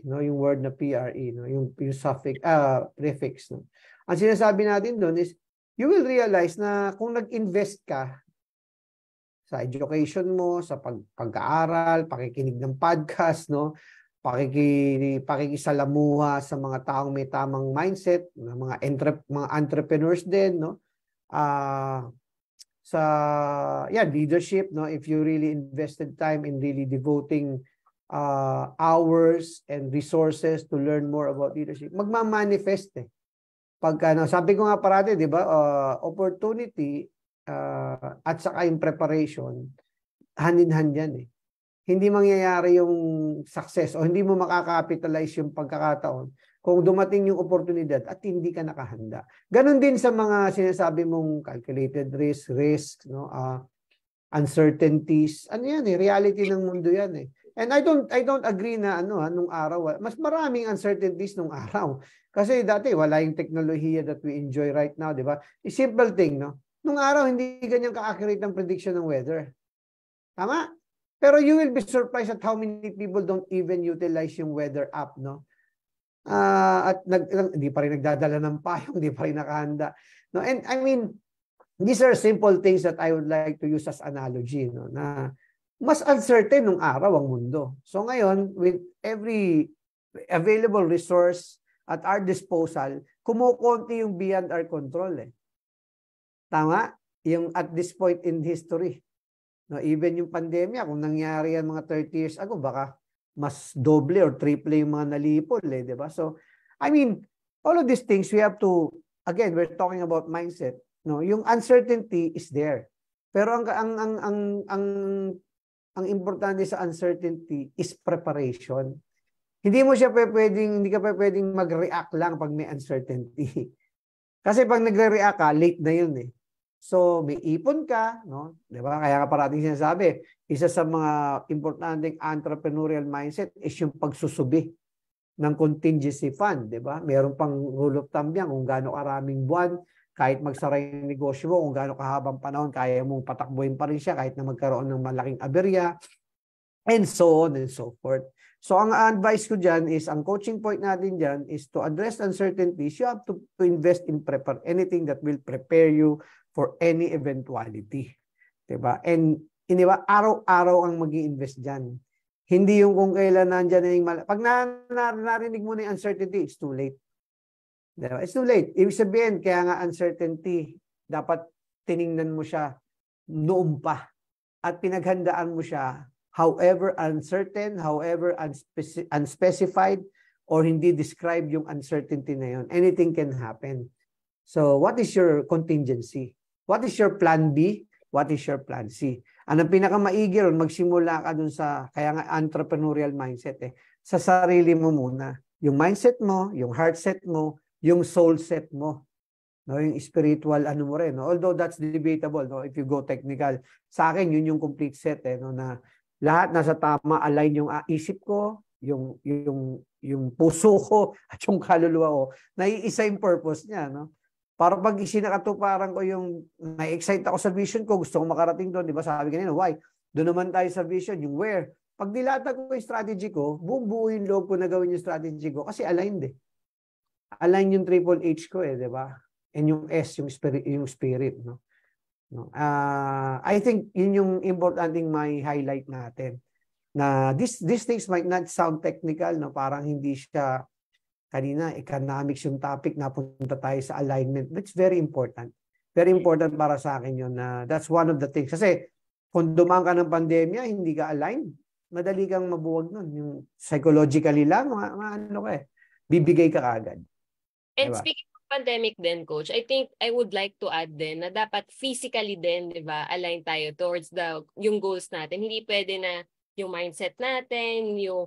no? Yung word na PRE, no? Yung suffix, prefix, no? Ang sinasabi natin doon is, you will realize na kung nag-invest ka sa education mo, sa pag-aaral, pakikinig ng podcast, no? Pakikisalamuha sa mga taong may tamang mindset, mga entrepreneurs din, no? Leadership, no? If you really invested time in really devoting hours and resources to learn more about leadership, magmamanifest eh. Sabi ko nga parati, di ba, opportunity at saka yung preparation, hand-in-hand yan eh. Hindi mangyayari yung success o hindi mo makakapitalize yung pagkakataon kung dumating yung oportunidad at hindi ka nakahanda. Ganon din sa mga sinasabi mong calculated risk, no? Uncertainties. Ano yan eh, reality ng mundo yan eh. And I don't agree na nung araw, mas maraming uncertainties nung araw. Kasi dati wala yung teknolohiya that we enjoy right now, di ba? A simple thing, no? Nung araw, hindi ganyan ka-accurate ang prediction ng weather. Tama? Pero you will be surprised at how many people don't even utilize yung weather app, no? At hindi pa rin nagdadala ng payong, hindi pa rin nakahanda. No? And I mean, these are simple things that I would like to use as analogy, no? Na mas uncertain nung araw ang mundo. So ngayon, with every available resource at our disposal, kumukonti yung beyond our control eh. Tama? Yung at this point in history. No, even yung pandemya, kung nangyari yan mga 30 years ago, baka mas doble or triple yung mga nalipol eh, di ba? So, I mean, all of these things we have to, again, we're talking about mindset. No, yung uncertainty is there. Pero ang ang importante sa uncertainty is preparation. Hindi ka pwedeng mag-react lang pag may uncertainty. Kasi pag nagre-react ka, late na yun eh. So, may ipon ka, no? 'Di ba? Kaya nga parating sinasabi, isa sa mga importanteng entrepreneurial mindset is yung pagsusubi ng contingency fund, 'di ba? Meron pang rule of thumb yan kung gaano karaming buwan, kahit magsara yung negosyo mo, kung gaano kahabang panahon, kaya mong patakbuhin pa rin siya kahit na magkaroon ng malaking aberya, and so on and so forth. So ang advice ko dyan is, ang coaching point natin dyan is to address uncertainties. You have to invest in anything that will prepare you for any eventuality. Diba? And diba, araw-araw ang mag-i-invest dyan. Hindi yung kung kailan nandyan na yung pag narinig mo na yung uncertainty, it's too late. Diba? It's too late. Ibig sabihin, kaya nga uncertainty, dapat tiningnan mo siya noon pa. At pinaghandaan mo siya, however uncertain, however unspecified, or hindi describe yung uncertainty na yun. Anything can happen. So, what is your contingency? What is your plan B? What is your plan C? Ang pinakamaigi ron, magsimula ka dun sa, kaya nga entrepreneurial mindset eh, sa sarili mo muna. Yung mindset mo, yung heart set mo, yung soul set mo. No, yung spiritual ano mo rin. No? Although that's debatable, no? If you go technical. Sa akin, yun yung complete set eh, no? Na lahat nasa tama, align yung isip ko, yung puso ko, at yung kaluluwa ko. Naiisa yung purpose niya, no? Para pag isinakatuparan ko yung na-excite ako sa vision ko, gusto ko makarating doon, di ba? Sabi kanina, why? Doon naman tayo sa vision, yung where. Pag nilatag ko yung strategy ko, buo yung loob ko na gawin yung strategy ko kasi aligned eh. Align yung triple H ko eh, di ba? And yung S, yung spirit, no? I think yun yung importanteng may highlight natin. Na these things might not sound technical, no? Parang hindi siya kanina, economics yung topic, napunta tayo sa alignment. That's very important. Very important para sa akin yun. That's one of the things. Kasi kung dumaan ka ng pandemya, hindi ka aligned, madali kang mabuwag nun. Yung psychologically lang, ano ka eh, bibigay ka agad. And diba? Speaking of pandemic din, Coach, I think I would like to add din na dapat physically din, di ba, align tayo towards yung goals natin. Hindi pwede na yung mindset natin, yung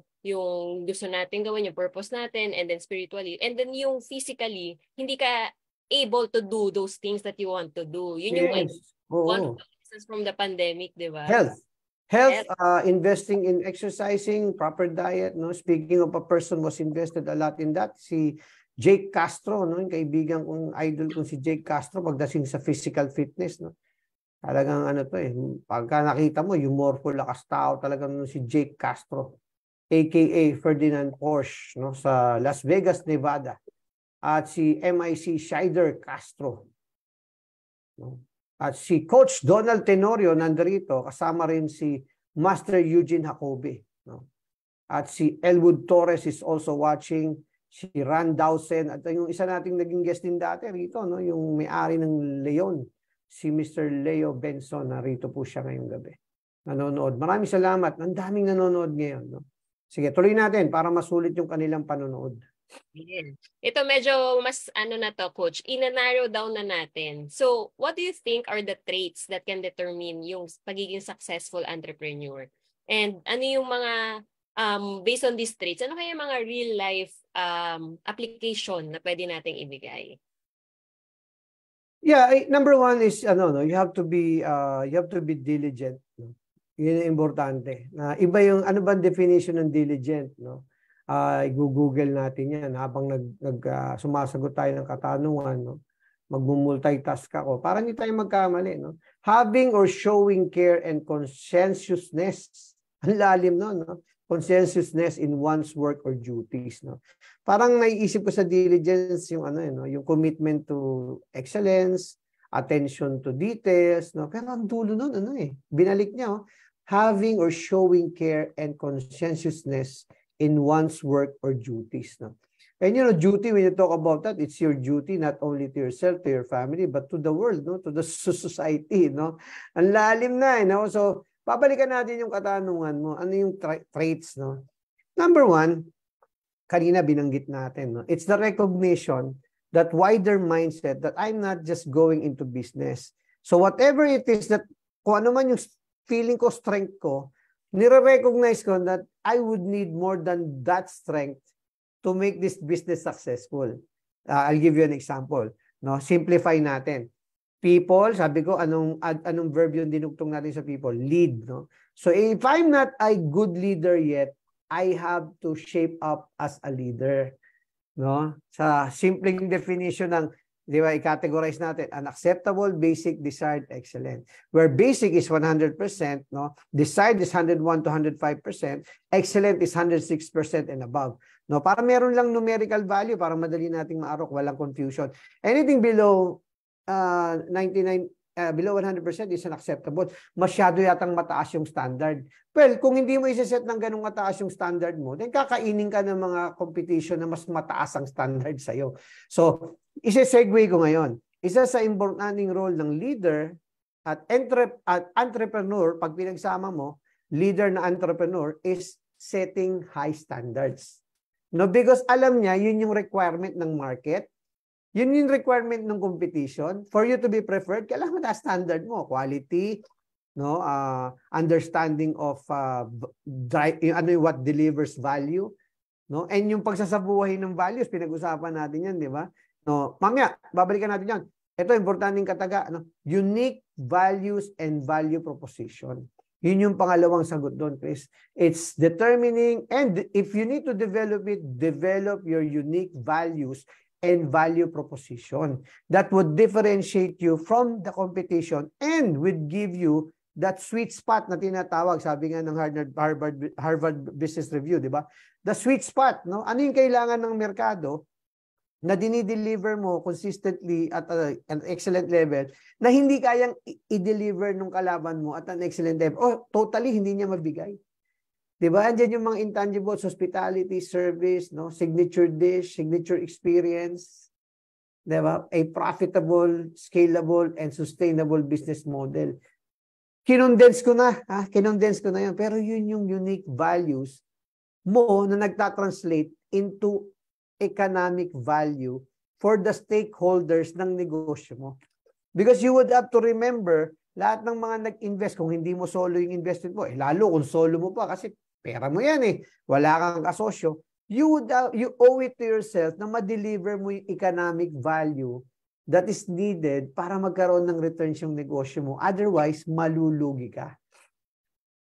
gusto natin gawin, yung purpose natin, and then spiritually. And then yung physically, hindi ka able to do those things that you want to do. Yun yung one of the reasons from the pandemic, di ba? Health, investing in exercising, proper diet. No, speaking of a person was invested a lot in that, si Jake Castro, no, yung kaibigan kong idol kong si Jake Castro pagdating sa physical fitness, no. Talagang ano to eh, pagka nakita mo yung morpho lakas tao talagang si Jake Castro, aka Ferdinand Porsche, no, sa Las Vegas, Nevada. At si MIC Scheider Castro. No. At si Coach Donald Tenorio nandito, kasama rin si Master Eugene Jacobi, no. At si Elwood Torres is also watching, si Ran Dawson, at yung isa nating naging guest din dati rito, no, yung may-ari ng Leon, si Mr. Leo Benson, narito po siya ngayong gabi. Nanonood. Maraming salamat. Ang daming nanonood ngayon, no. Sige, tuloy natin para masulit yung kanilang panonood. Yeah. Ito medyo mas ano na to, Coach. Ina-narrow down na natin. So, what do you think are the traits that can determine yung pagiging successful entrepreneur? And ano yung mga based on these traits, ano kaya mga real life application na pwede nating ibigay? Yeah, number one is you have to be diligent, no. Yun ang importante. Iba yung ano bang definition ng diligent, no? I-google natin 'yan habang sumasagot tayo ng katanungan, no. Magmumultitask ako para hindi tayo magkamali, no. Having or showing care and conscientiousness. Ang lalim no. Conscientiousness in one's work or duties, no. Parang naiisip ko sa diligence yung yung commitment to excellence, attention to details, no. Pero ang dulo nun binalik niya, having or showing care and conscientiousness in one's work or duties, no. And duty, when you talk about that, it's your duty not only to yourself, to your family, but to the world, no, to the society, no. Ang lalim na, no. So babalikan natin yung katanungan mo. Ano yung traits, no? Number one, kanina binanggit natin, no? It's the recognition, that wider mindset that I'm not just going into business. So whatever it is that, kung ano man yung feeling ko, strength ko, nire-recognize ko that I would need more than that strength to make this business successful. I'll give you an example. No, simplify natin. People, sabi ko, anong verb yung dinugtong natin sa people? Lead. No? So if I'm not a good leader yet, I have to shape up as a leader. No? Sa simpleng definition ng, di ba, i-categorize natin, unacceptable, basic, desired, excellent. Where basic is 100%, no? Desired is 101 to 105%, excellent is 106% and above. No? Para meron lang numerical value, para madali nating maarok, walang confusion. Anything below 100% is unacceptable. Masyado yatang mataas yung standard. Well, kung hindi mo isa-set ng ganung mataas yung standard mo, then kakainin ka ng mga competition na mas mataas ang standard sa'yo. So, isa-segue ko ngayon. Isa sa importanteng role ng leader at entrepreneur, pag pinagsama mo, leader na entrepreneur is setting high standards. No, because alam niya, yun yung requirement ng market. Yun yung requirement ng competition. For you to be preferred, kailangan mataas standard mo. Quality, no, understanding of what delivers value, no? And yung pagsasabuhay ng values, pinag-usapan natin yan, di ba? No, mamaya, babalikan natin yan. Ito, importanteng kataga, no? Unique values and value proposition. Yun yung pangalawang sagot doon, Chris. It's determining, and if you need to develop it, develop your unique values and value proposition that would differentiate you from the competition and would give you that sweet spot na tinatawag, sabi nga ng Harvard Business Review, di ba? The sweet spot, no? Ano yung kailangan ng merkado na dinideliver mo consistently at an excellent level na hindi kayang i-deliver nung kalaban mo at an excellent level. Oh, totally hindi niya mabigay. Diba? Andiyan yung mga intangibles, hospitality, service, no? Signature dish, signature experience. Diba? A profitable, scalable, and sustainable business model. Kinondense ko na. Kinondense ko na yan. Pero yun yung unique values mo na nagtatranslate into economic value for the stakeholders ng negosyo mo. Because you would have to remember, lahat ng mga nag-invest, kung hindi mo solo yung investment mo, lalo kung solo mo pa kasi pera mo yan wala kang kasosyo, you owe it to yourself na ma-deliver mo yung economic value that is needed para magkaroon ng returns yung negosyo mo. Otherwise, malulugi ka.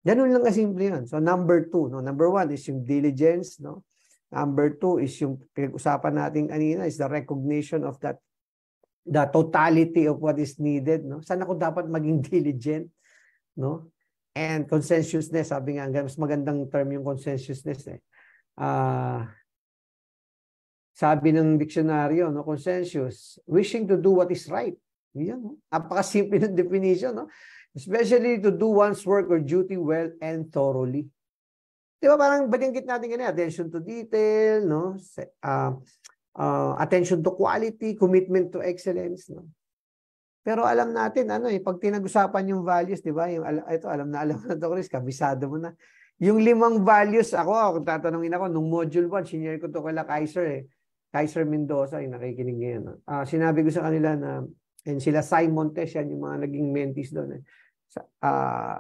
Ganun lang kasimple yun. So number 2, no? Number 1 is yung diligence, no? Number 2 is yung pinag-usapan natin kanina is the recognition of that, the totality of what is needed, no? Saan ako dapat maging diligent, no? And consensuousness, sabi nga, mas magandang term yung consensuousness sabi ng diksyonaryo, no, consensus, wishing to do what is right. Yan, no? Napakasimple ng definition, no? Especially to do one's work or duty well and thoroughly. Di ba parang banggit natin ganyan, attention to detail, no? Attention to quality, commitment to excellence, no? Pero alam natin, pag tinag-usapan yung values, di ba? Ito, alam na to, Chris, kabisado mo na. Yung 5 values, kung tatanungin ako, nung module 1, senior ko to kala Kaiser, Kaiser Mendoza, yung nakikinig ngayon. Sinabi ko sa kanila na, and sila Simon Tess, yan, yung mga naging mentees doon.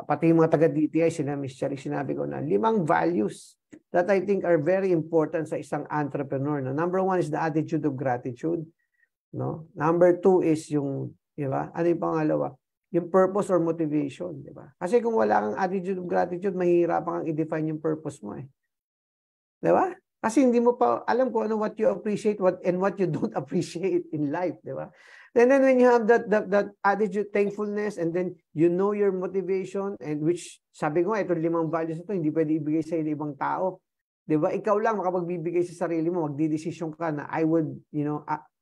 Pati yung mga taga-DTI, sinabi ko na 5 values that I think are very important sa isang entrepreneur. No? Number 1 is the attitude of gratitude. No? Number 2 is yung, di ba? Ano yung pangalawa? Yung purpose or motivation, di ba? Kasi kung wala kang attitude of gratitude, mahihirapan kang i-define yung purpose mo Di ba? Kasi hindi mo pa alam kung ano what you appreciate and what you don't appreciate in life, di ba? And then when you have that attitude, thankfulness, and then you know your motivation, and which, sabi ko nga, itong 5 values na ito, hindi pwede ibigay sa ibang tao. Di ba? Ikaw lang makapagbibigay sa sarili mo, magdidesisyon ka na I would,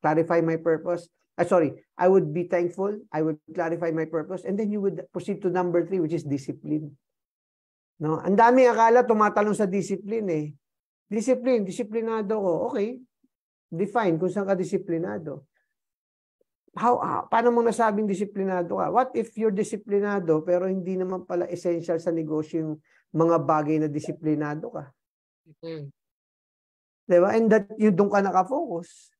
clarify my purpose. I would be thankful, I would clarify my purpose, and then you would proceed to number 3, which is discipline. No? Ang dami akala tumatalong sa discipline disiplinado ko. Okay, define kung saan ka disiplinado. Paano mo nasabing disiplinado ka? What if you're disiplinado pero hindi naman pala essential sa negosyo yung mga bagay na disiplinado ka? Diba? And that yung doon ka nakafocus.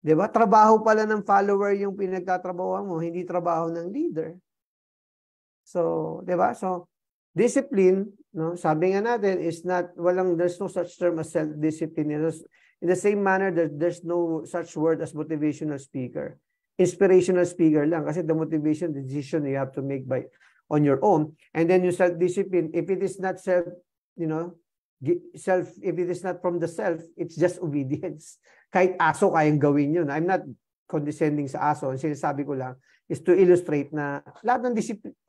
Diba? Trabaho pala ng follower yung pinagtatrabaho mo, hindi trabaho ng leader. So, diba? So, Discipline, no, sabi nga natin, there's no such term as self-discipline. In the same manner, there's no such word as motivational speaker. Inspirational speaker lang, kasi the motivation, the decision you have to make on your own. And then yung self-discipline, if it is not if it is not from the self, it's just obedience. Kahit aso kayang gawin yun. I'm not condescending sa aso. Ang sinasabi ko lang is to illustrate na lahat ng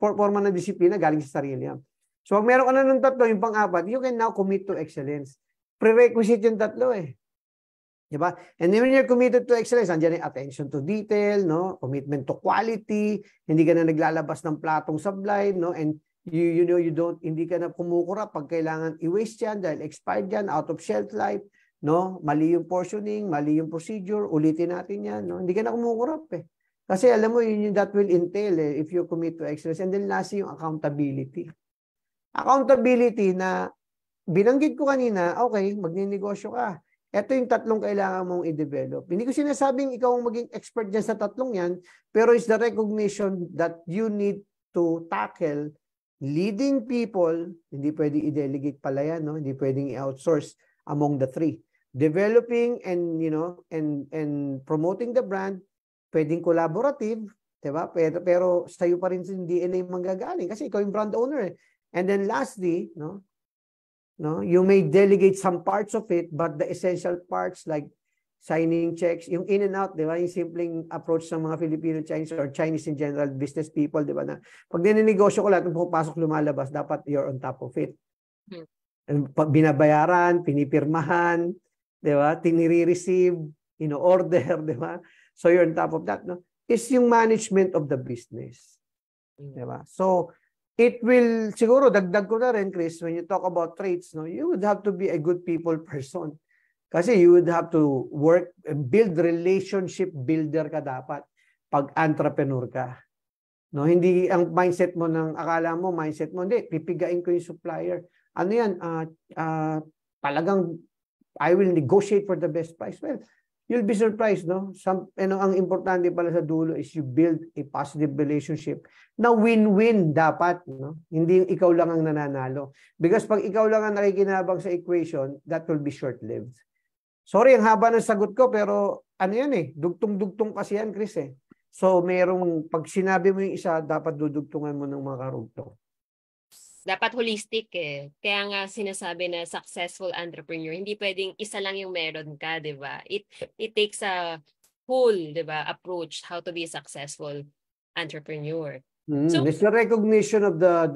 forma ng disiplina galing sa sarili yan. So, pag meron ka na ng tatlo, yung pang-apat, you can now commit to excellence. Prerequisite yung tatlo eh. Diba? And then when you're committed to excellence, andyan yung attention to detail, no? Commitment to quality, hindi ka na naglalabas ng platong sablay, no? And hindi ka na kumukurap pag kailangan i-waste yan dahil expired yan, out of shelf life, no? Mali yung portioning, mali yung procedure, ulitin natin yan, no? Hindi ka na kumukurap eh. Kasi alam mo, that will entail if you commit to excellence. And then lastly, yung accountability. Accountability na binanggit ko kanina, okay, magninegosyo ka. Ito yung tatlong kailangan mong i-develop. Hindi ko sinasabing ikaw ang maging expert dyan sa tatlong yan, pero it's the recognition that you need to tackle leading people. Hindi pwedeng i-delegate pala yan, no? Hindi pwedeng i-outsource among the three. Developing and promoting the brand, pwedeng collaborative, diba? Pero sa'yo pa rin yung DNA manggagaling kasi ikaw yung brand owner eh. And then lastly, no, you may delegate some parts of it, but the essential parts like signing checks, yung in and out, di ba? Yung simpleng approach ng mga Filipino Chinese or Chinese in general, business people, di ba? Na pag ninegosyo ko lahat ng pumapasok, lumalabas, dapat you're on top of it. Pag binabayaran, pinipirmahan, di ba? Tinire-receive, order, di ba? So you're on top of that, no? Is yung management of the business. Di ba? So, it will, siguro, dagdag ko na rin, Chris, when you talk about traits, no, you would have to be a good people person. Kasi you would have to work, build relationship builder ka dapat pag entrepreneur ka. No, hindi ang mindset mo akala mo, hindi, pipigain ko yung supplier. Ano yan? Talagang, I will negotiate for the best price. Well, you'll be surprised, no? Ang importante pala sa dulo is you build a positive relationship na win-win dapat, no? Hindi yung ikaw lang ang nananalo. Because pag ikaw lang ang nakikinabang sa equation, that will be short-lived. Sorry, ang haba ng sagot ko, pero ano yan eh, dugtong-dugtong kasi yan, Chris eh. So, pag sinabi mo yung isa, dapat dudugtungan mo ng mga karugtong. Dapat holistic eh. Kaya nga sinasabi na successful entrepreneur, hindi pwedeng isa lang yung meron ka, di ba? It takes a whole, di ba, approach how to be a successful entrepreneur. So it's the recognition of the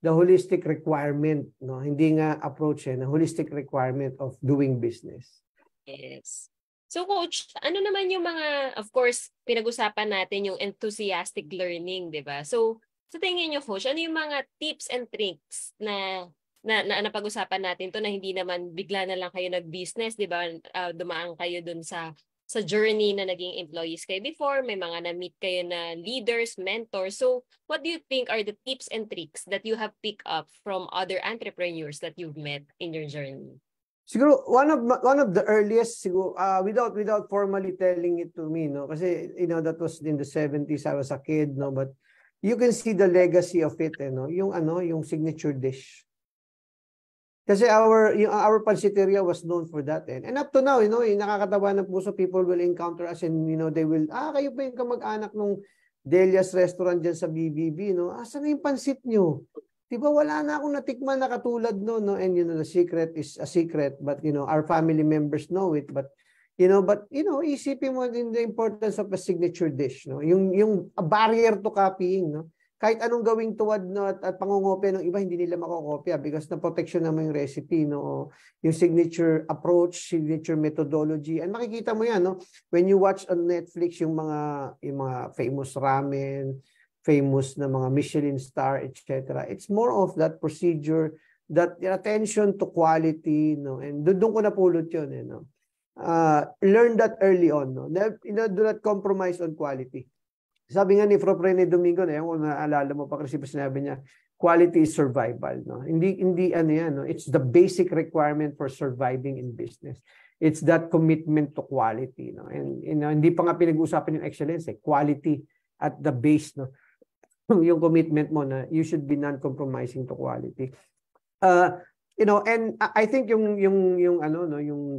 holistic requirement, no? Hindi nga approach the holistic requirement of doing business. Yes. So coach, ano naman yung mga, of course, pinag-usapan natin yung enthusiastic learning, di ba? So sa tingin niyo, coach, ano yung mga tips and tricks na napag-usapan natin to na hindi naman bigla na lang kayo nag-business, di ba? Dumaan kayo dun sa journey na naging employees kayo before, may mga na-meet kayo na leaders, mentors. So what do you think are the tips and tricks that you have picked up from other entrepreneurs that you've met in your journey? Siguro one of the earliest, siguro without formally telling it to me, no, kasi that was in the 70s, I was a kid, no, but you can see the legacy of it, no, yung signature dish. Kasi our pansiteria was known for that, and up to now, yung nakakatawa ng puso, people will encounter us and they will, kayo pa yung kamag-anak nung Delia's restaurant dyan sa BBB, no? Saan na yung pansit nyo? Diba wala na akong natikman na katulad no, and the secret is a secret, but our family members know it, but isipin mo din the importance of a signature dish, no? Yung a barrier to copying, no? Kahit anong gawing tuwad, no, at pangungopia ng iba, hindi nila makokopya because na protection naman yung recipe, no? Yung signature approach, signature methodology. And makikita mo yan, no? When you watch on Netflix yung mga famous ramen, famous na mga Michelin star, etc. It's more of that procedure, that attention to quality, no? And doon ko napulot yun, no? Learn that early on, no? Do not compromise on quality. Sabi nga ni Prof. Rene Domingo, kung naalala mo pa kasi sinabi niya, quality is survival, no? Hindi ano yan, no? It's the basic requirement for surviving in business. It's that commitment to quality, no? And hindi pa nga pinag-uusapan yung excellence, quality at the base, no? yung commitment mo na you should be non-compromising to quality. And I think yung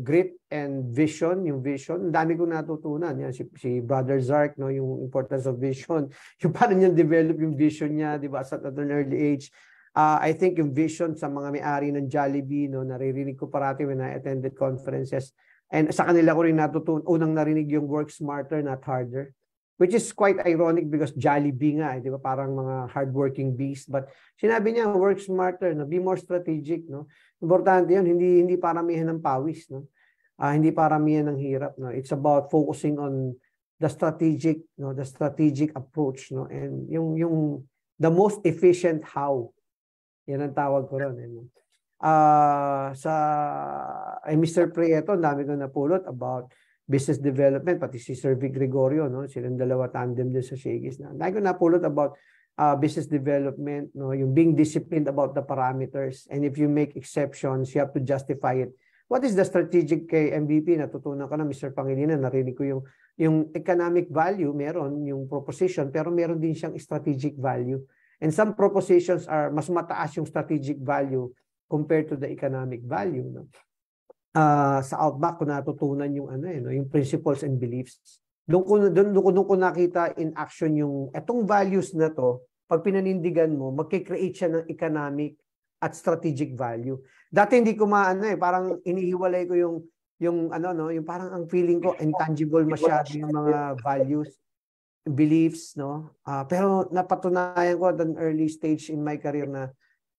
grit and vision, yung vision, dami kong natutunan. Yan si Brother Zark, no, yung importance of vision, yung paano niya develop yung vision niya, di ba, at an early age. I think yung vision sa mga may-ari ng Jollibee, no, naririnig ko parati when I attended conferences. And sa kanila ko rin natutunan, unang narinig yung work smarter, not harder. Which is quite ironic because Jollibee nga, di ba, parang mga hardworking beast. But sinabi niya, work smarter, no? Be more strategic. No? Importante yun, hindi paramihan ng pawis. No? Hindi paramihan ng hirap. No? It's about focusing on the strategic approach. No? And yung the most efficient how. Yan ang tawag ko ron. No? Mr. Prieto, dami ko napulot about business development, pati si Sir Vic Gregorio, no? Silang dalawa tandem din sa Shakey's. Dahil ko napulot about business development, no? Yung being disciplined about the parameters, and if you make exceptions, you have to justify it. What is the strategic kay MVP? Natutunan ko na, Mr. Pangilinan, narinig ko yung economic value, meron yung proposition, pero meron din siyang strategic value. And some propositions are mas mataas yung strategic value compared to the economic value, no? Sa Outback ko natutunan yung yung principles and beliefs. Doon ko nakita in action yung etong values na to, pag pinanindigan mo, magki-create siya ng economic at strategic value. Dati hindi ko parang inihiwalay ko yung parang ang feeling ko intangible masyado yung mga values, beliefs, no? Pero napatunayan ko at an early stage in my career na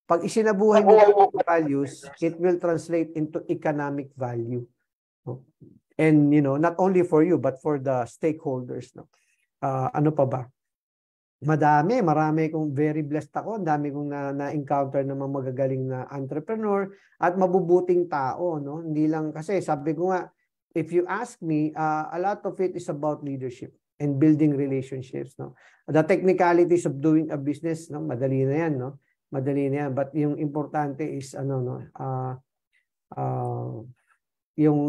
pag isinabuhay mo yung values, it will translate into economic value. No? And, not only for you, but for the stakeholders. No? Ano pa ba? Marami kong very blessed ako. Ang dami kong na-encounter ng mga magagaling na entrepreneur at mabubuting tao. No? Hindi lang, kasi sabi ko nga, if you ask me, a lot of it is about leadership and building relationships. No? The technicalities of doing a business, no? Madali na yan, no? Madali na yan. But yung importante is yung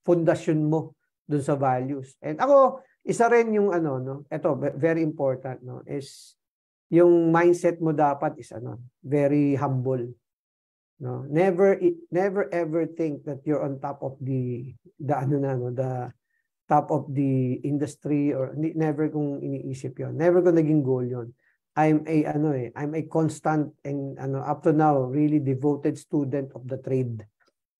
fundasyon mo dun sa values. And ako, isa rin yung ito, very important, no, is yung mindset mo dapat is very humble. No? Never ever think that you're on top of the top of the industry, or never kong iniisip yon. Never ko naging goal yon. I'm a constant and up to now really devoted student of the trade.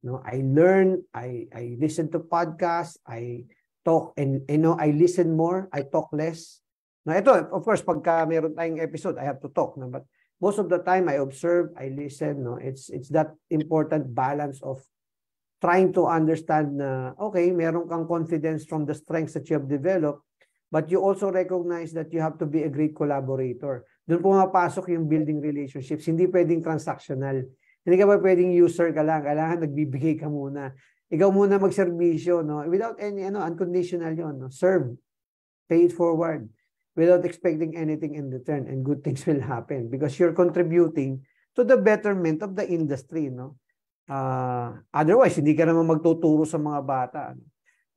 No, I learn, I listen to podcasts, I talk, and I listen more, I talk less. Now ito, of course, pagka meron tayong episode, I have to talk, no? But most of the time I observe, I listen, no? It's that important balance of trying to understand na okay, meron kang confidence from the strengths that you have developed, but you also recognize that you have to be a great collaborator. Doon pumapasok yung building relationships. Hindi pwedeng transactional. Hindi ka ba pwedeng user ka lang. Kailangan nagbibigay ka muna. Ikaw muna magserbisyo, no? Without any unconditional yun, no? Serve. Pay it forward. Without expecting anything in return, and good things will happen because you're contributing to the betterment of the industry, no? Otherwise, hindi ka naman magtuturo sa mga bata.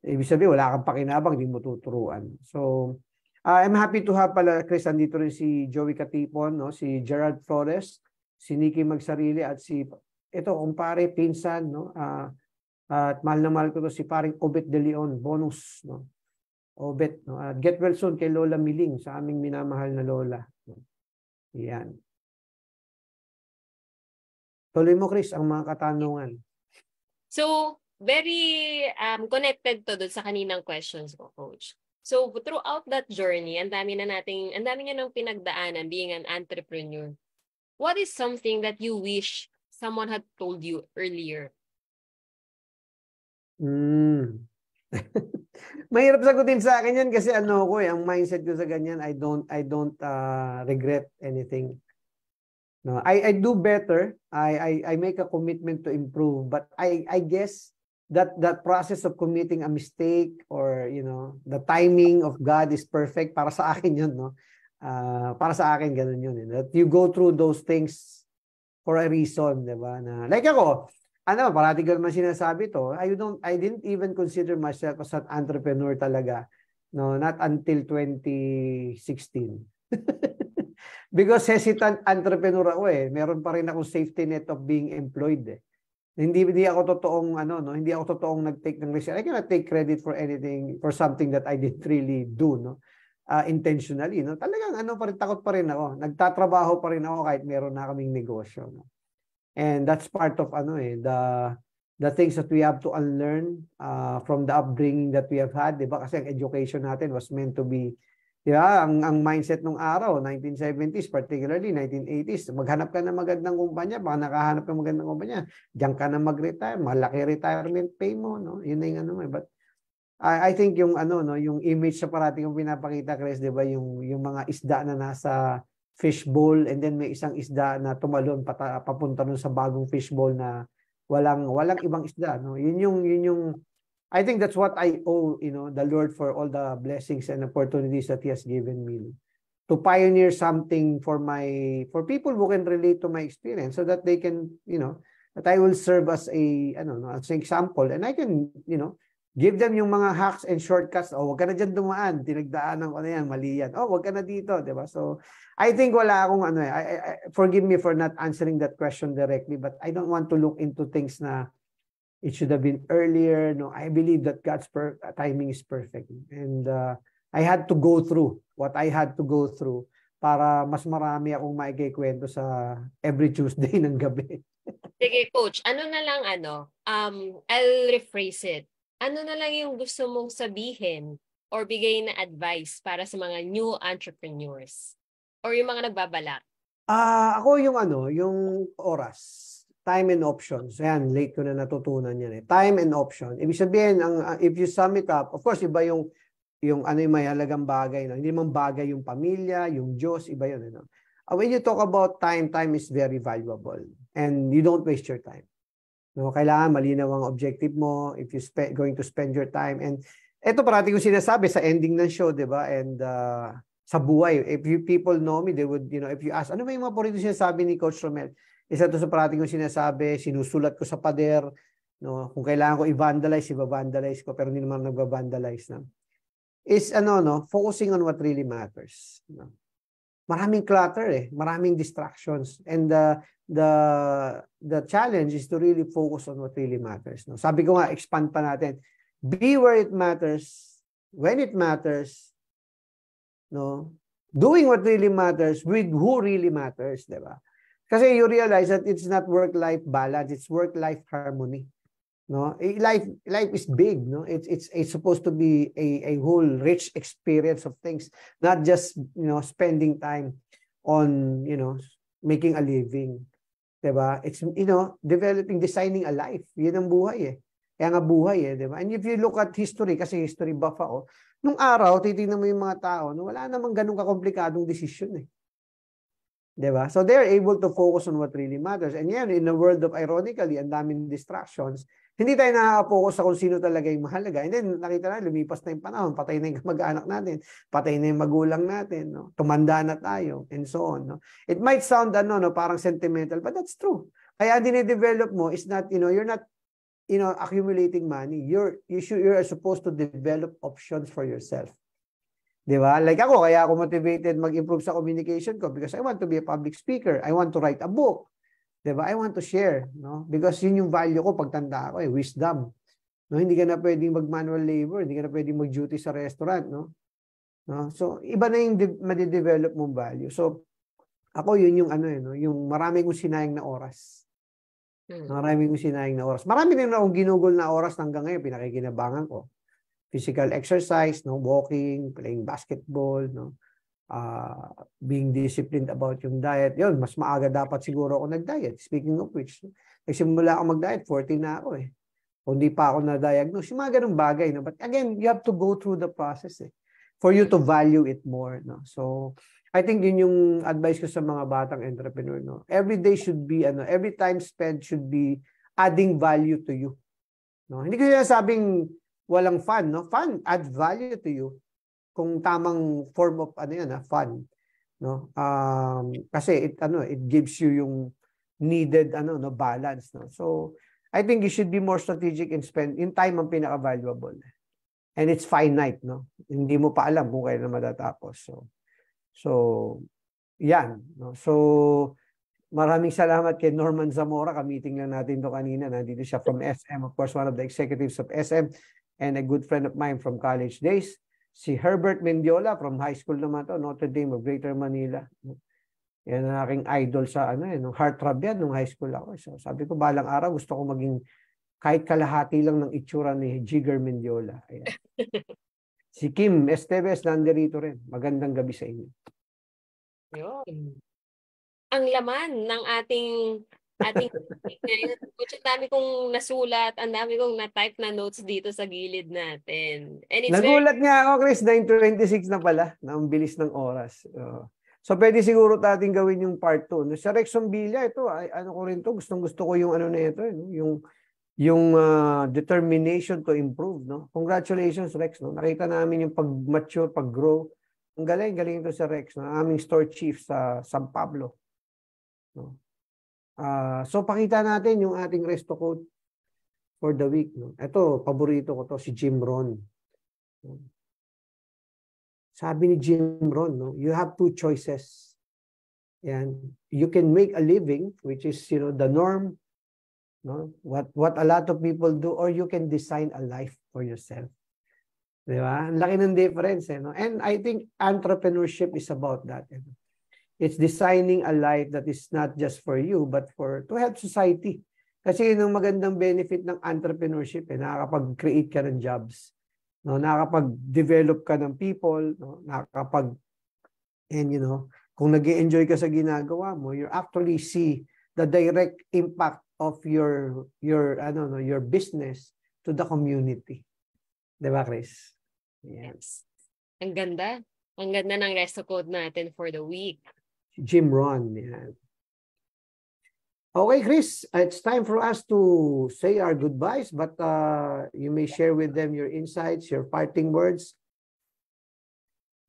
Ibig sabihin, wala kang pakinabang, hindi mo tuturuan. So, I'm happy to have pala, Chris, andito rin si Joey Katipon, no? Si Gerard Flores, si Nikki Magsarili, at ito, kumpare, pinsan, no? At mahal na mahal ko to, si paring Obet de Leon, bonus, no? Obet, no? At get well soon kay Lola Miling, sa aming minamahal na Lola. Yan. Tuloy mo, Chris, ang mga katanungan. So, very connected to doon sa kaninang questions ko, Coach. So, throughout that journey, ang dami niya nang pinagdaanan being an entrepreneur. What is something that you wish someone had told you earlier? Mahirap sagutin sa akin yan kasi ang mindset ko sa ganyan, I don't regret anything. No, I do better. I make a commitment to improve, but I guess that process of committing a mistake, or the timing of God is perfect para sa akin yun, no? Para sa akin ganun yun, that you go through those things for a reason, 'di ba? Na like ako, parati ko naman sinasabi to, I didn't even consider myself as an entrepreneur talaga, no, not until 2016. Because hesitant entrepreneur ako eh. Meron pa rin akong safety net of being employed eh. Hindi ako totoong hindi ako totoong nag-take ng risk. I cannot take credit for anything, for something that I didn't really do, no? Intentionally, no? Talagang takot pa rin ako. Nagtatrabaho pa rin ako kahit meron na kaming negosyo, no? And that's part of the things that we have to unlearn from the upbringing that we have had, 'di ba? Kasi ang education natin was meant to be, ang mindset nung araw, 1970s, particularly 1980s, maghanap ka ng magandang kumpanya, baka nakahanap ka ng magandang kumpanya, diyan ka na mag-retire, malaki retirement pay mo, no? Yun na yung but I think yung yung image sa parating kong pinapakita, Chris, 'di ba, yung mga isda na nasa fishbowl and then may isang isda na tumalon papunta nun sa bagong fishbowl na walang ibang isda, no? Yun yung I think that's what I owe, the Lord for all the blessings and opportunities that He has given me to pioneer something for people who can relate to my experience, so that they can, that I will serve as as an example, and I can, give them yung mga hacks and shortcuts. Oh, wag ka na dyan dumaan, tinagdaanan ko na yan, mali yan. Oh, wag ka na dito, di ba? So, I think wala akong forgive me for not answering that question directly, but I don't want to look into things na it should have been earlier. No, I believe that God's timing is perfect. And I had to go through what I had to go through para mas marami akong maikikwento sa every Tuesday ng gabi. Sige, Coach. Ano na lang I'll rephrase it. Ano na lang yung gusto mong sabihin or bigay na advice para sa mga new entrepreneurs or yung mga nagbabalak? Ako yung oras. Time and options. Ayan, late ko na natutunan yan eh. Time and option. Ibig sabihin, if you sum it up, of course, iba yung yung may halagang bagay. No? Hindi man bagay yung pamilya, yung Diyos, iba yun. When you talk about time, time is very valuable. And you don't waste your time. No? Kailangan malinaw ang objective mo if you going to spend your time. And ito parati ko sinasabi sa ending ng show, di ba? And sa buhay, if people know me, they would, if you ask, ano ba yung mga porito sinasabi ni Coach Romel? Isa to sa parating kong sinasabi, sinusulat ko sa pader, no? Kung kailangan ko i-vandalize, i-vandalize ko, pero hindi naman nagba-vandalize na. Is focusing on what really matters. No? Maraming clutter maraming distractions. And the challenge is to really focus on what really matters. No? Sabi ko nga, expand pa natin. Be where it matters, when it matters, no? Doing what really matters with who really matters, di ba? Kasi you realize that it's not work-life balance, it's work-life harmony. No? Life is big, no? It's supposed to be a whole rich experience of things, not just, spending time on, making a living. Diba? It's, developing, designing a life. Yun ang buhay Kaya nga buhay diba? And if you look at history, kasi history buff ako, nung araw, titignan mo yung mga tao, wala namang ganun kakomplikadong desisyon Diba? So they're able to focus on what really matters. And yan, in a world of ironically, ang daming distractions, hindi tayo nakaka-focus sa kung sino talaga yung mahalaga. And then, nakita na, lumipas na yung panahon, patay na yung kamag-anak natin, patay na yung magulang natin, no? Tumanda na tayo, and so on. No? It might sound, parang sentimental, but that's true. Kaya dine-develop mo is not, you're not, accumulating money. You're supposed to develop options for yourself. Di ba? Like ako, kaya ako motivated mag-improve sa communication ko because I want to be a public speaker. I want to write a book. Di ba? I want to share. No? Because yun yung value ko pagtanda ako wisdom. No? Hindi ka na pwedeng mag-manual labor. Hindi ka na pwedeng mag-duty sa restaurant. No? So, iba na yung madidevelop mong value. So, ako yun yung yung marami kong sinayang na oras. Marami kong sinayang na oras. Marami rin akong ginugol na oras hanggang ngayon. Pinakikinabangan ko. Physical exercise, walking, playing basketball, being disciplined about yung diet. Yun, mas maaga dapat siguro ako nag-diet. Speaking of which, nagsimula ako mag-diet, 40 na ako Kung di pa ako na-diagnose, yung mga ganung bagay. No? But again, you have to go through the process for you to value it more. No? So, I think yun yung advice ko sa mga batang entrepreneur. No? Every day should be, every time spent should be adding value to you. No? Hindi ko sinasabing walang fun, no? Fun add value to you kung tamang form of fun, no? Kasi it gives you yung needed balance, no? So I think you should be more strategic and spend in time ang pinaka-valuable. And it's finite, no? Hindi mo pa alam kung kailan matatapos. So yan. No? So, maraming salamat kay Norman Zamora. Ka-meeting lang natin to kanina. Nandito siya from SM. Of course, one of the executives of SM and a good friend of mine from college days. Si Herbert Mendiola from high school naman to, Notre Dame of Greater Manila. Yan ang aking idol sa heartthrob yan nung high school ako. So, sabi ko, balang araw gusto ko maging kahit kalahati lang ng itsura ni Jigger Mendiola. Ayan. Si Kim Esteves nandirito rin. Magandang gabi sa inyo. Yun. Ang laman ng ating ngayon. Ang dami kong nasulat, ang dami kong na-type na notes dito sa gilid natin. And it's Nagulat nga ako, Chris, 9:26 na pala. Na ang bilis ng oras. So, pwede siguro natin gawin yung part 2. Sa Rexon Villa, ito, ano ko rin to, gustong-gusto ko yung ano na ito, yung determination to improve. No? Congratulations, Rex. No? Nakita namin yung pag-mature, pag-grow. Ang galing ito sa Rex, no? Aming store chief sa San Pablo. No? So, pakita natin yung ating resto quote for the week. No? Ito, paborito ko to, si Jim Rohn. No? Sabi ni Jim Rohn, no? You have two choices. And you can make a living, which is, the norm, no? What a lot of people do, or you can design a life for yourself. Di ba? Ang laki ng difference. No? And I think entrepreneurship is about that. It's designing a life that is not just for you, but to help society. Kasi yun ang magandang benefit ng entrepreneurship. Nakakapag-create ka ng jobs. No? Nakakapag-develop ka ng people. No? Kung nag-i-enjoy ka sa ginagawa mo, you actually see the direct impact of your business to the community. Diba, Chris? Yes. Ang ganda. Ang ganda ng resto code natin for the week. Jim Rohn. Yeah. Okay, Chris, it's time for us to say our goodbyes, but you may share with them your insights, your parting words.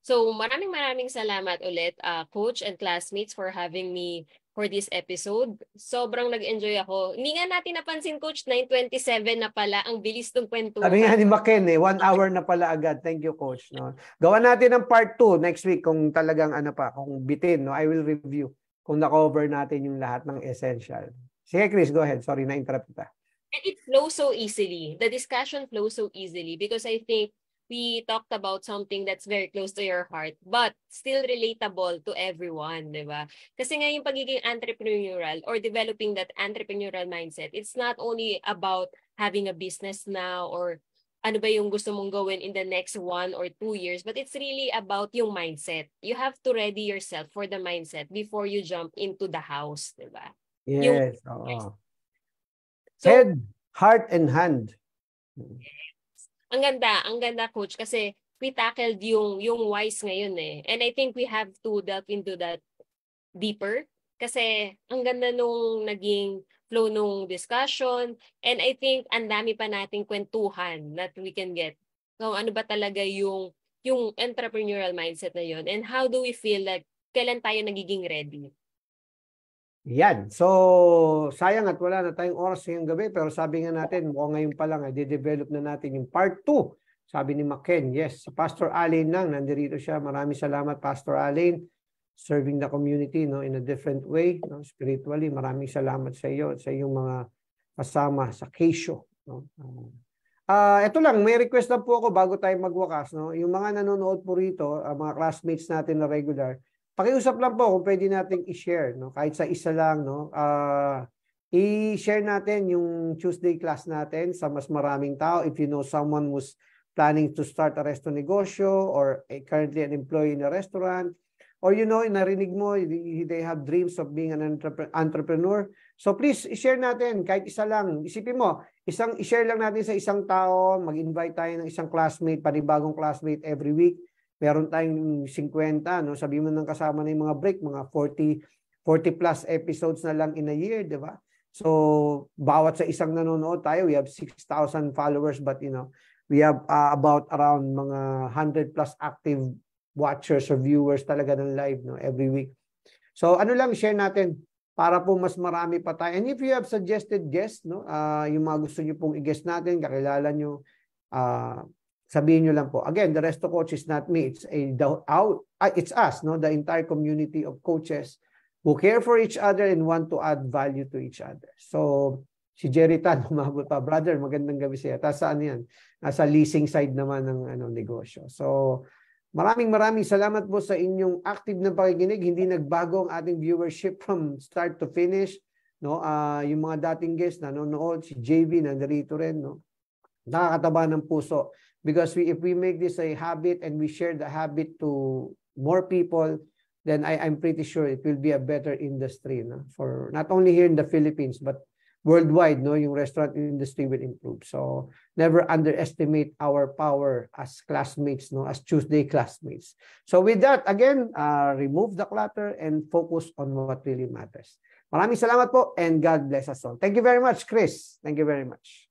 So, maraming salamat ulit, coach and classmates, for having me for this episode. Sobrang nag-enjoy ako. Hindi nga natin napansin, coach, 9:27 na pala. Ang bilis ng kwentuhan. Sabi nga ni Maken, 1 hour na pala agad. Thank you, coach. No? Gawa natin ang part 2 next week kung talagang kung bitin. No? I will review kung na-cover natin yung lahat ng essential. Sige, Chris, go ahead. Sorry, na-interrupt kita. And it flows so easily. The discussion flows so easily because I think we talked about something that's very close to your heart, but still relatable to everyone, di ba? Kasi nga yung pagiging entrepreneurial or developing that entrepreneurial mindset, it's not only about having a business now or ano ba yung gusto mong gawin in the next 1 or 2 years, but it's really about yung mindset. You have to ready yourself for the mindset before you jump into the house, di ba? Yes. So, head, heart, and hand. Ang ganda, coach, kasi we tackled yung whys ngayon eh. And I think we have to delve into that deeper kasi ang ganda nung naging flow nung discussion, and I think ang dami pa nating kwentuhan that we can get. So ano ba talaga yung entrepreneurial mindset na yun, and how do we feel like kailan tayo nagiging ready? Yan. So, sayang at wala na tayong oras ngayong gabi, pero sabi nga natin, ngayon pa lang, i-develop na natin yung part 2. Sabi ni Maken, yes, si Pastor Alain lang, nandirito siya. Maraming salamat, Pastor Alain, serving the community in a different way, spiritually. Maraming salamat sa iyo at sa iyong mga kasama sa Keisho. Ito lang, may request lang po ako bago tayo magwakas. Yung mga nanonood po rito, mga classmates natin na regular, pakiusap lang po kung pwede nating i-share, kahit sa isa lang, i-share natin yung Tuesday class natin sa mas maraming tao. If you know someone who's planning to start a resto negosyo or currently an employee in a restaurant, or narinig mo, they have dreams of being an entrepreneur. So please, i-share natin kahit isa lang. Isipin mo, i-share lang natin sa isang tao, mag-invite tayo ng isang classmate, panibagong classmate every week. Meron tayong 50, sabi mo nang kasama na yung mga break, mga 40 plus episodes na lang in a year, di ba? So, bawat sa isang nanonood tayo, we have 6,000 followers, but we have about around mga 100 plus active watchers or viewers talaga ng live every week. So, lang, share natin para po mas marami pa tayo. And if you have suggested guests, yung mga gusto nyo pong i-guest natin, kakilala nyo, sabihin nyo lang po. Again, the Resto Coach is not me. It's us, no? The entire community of coaches who care for each other and want to add value to each other. So, si Jerry Tan, umabot pa. Brother, magandang gabi siya. Tapos saan yan? Nasa leasing side naman ng negosyo. So, maraming salamat po sa inyong active na pakikinig. Hindi nagbago ang ating viewership from start to finish. No, yung mga dating guests nanonood, si JV nandarito rin, no. Nakakataba ng puso because if we make this a habit and we share the habit to more people, then I'm pretty sure it will be a better industry, no, for not only here in the Philippines but worldwide, no, yung restaurant industry will improve. So never underestimate our power as classmates, no, as Tuesday classmates. So with that, again, remove the clutter and focus on what really matters. Maraming salamat po and God bless us all. Thank you very much, Chris. Thank you very much.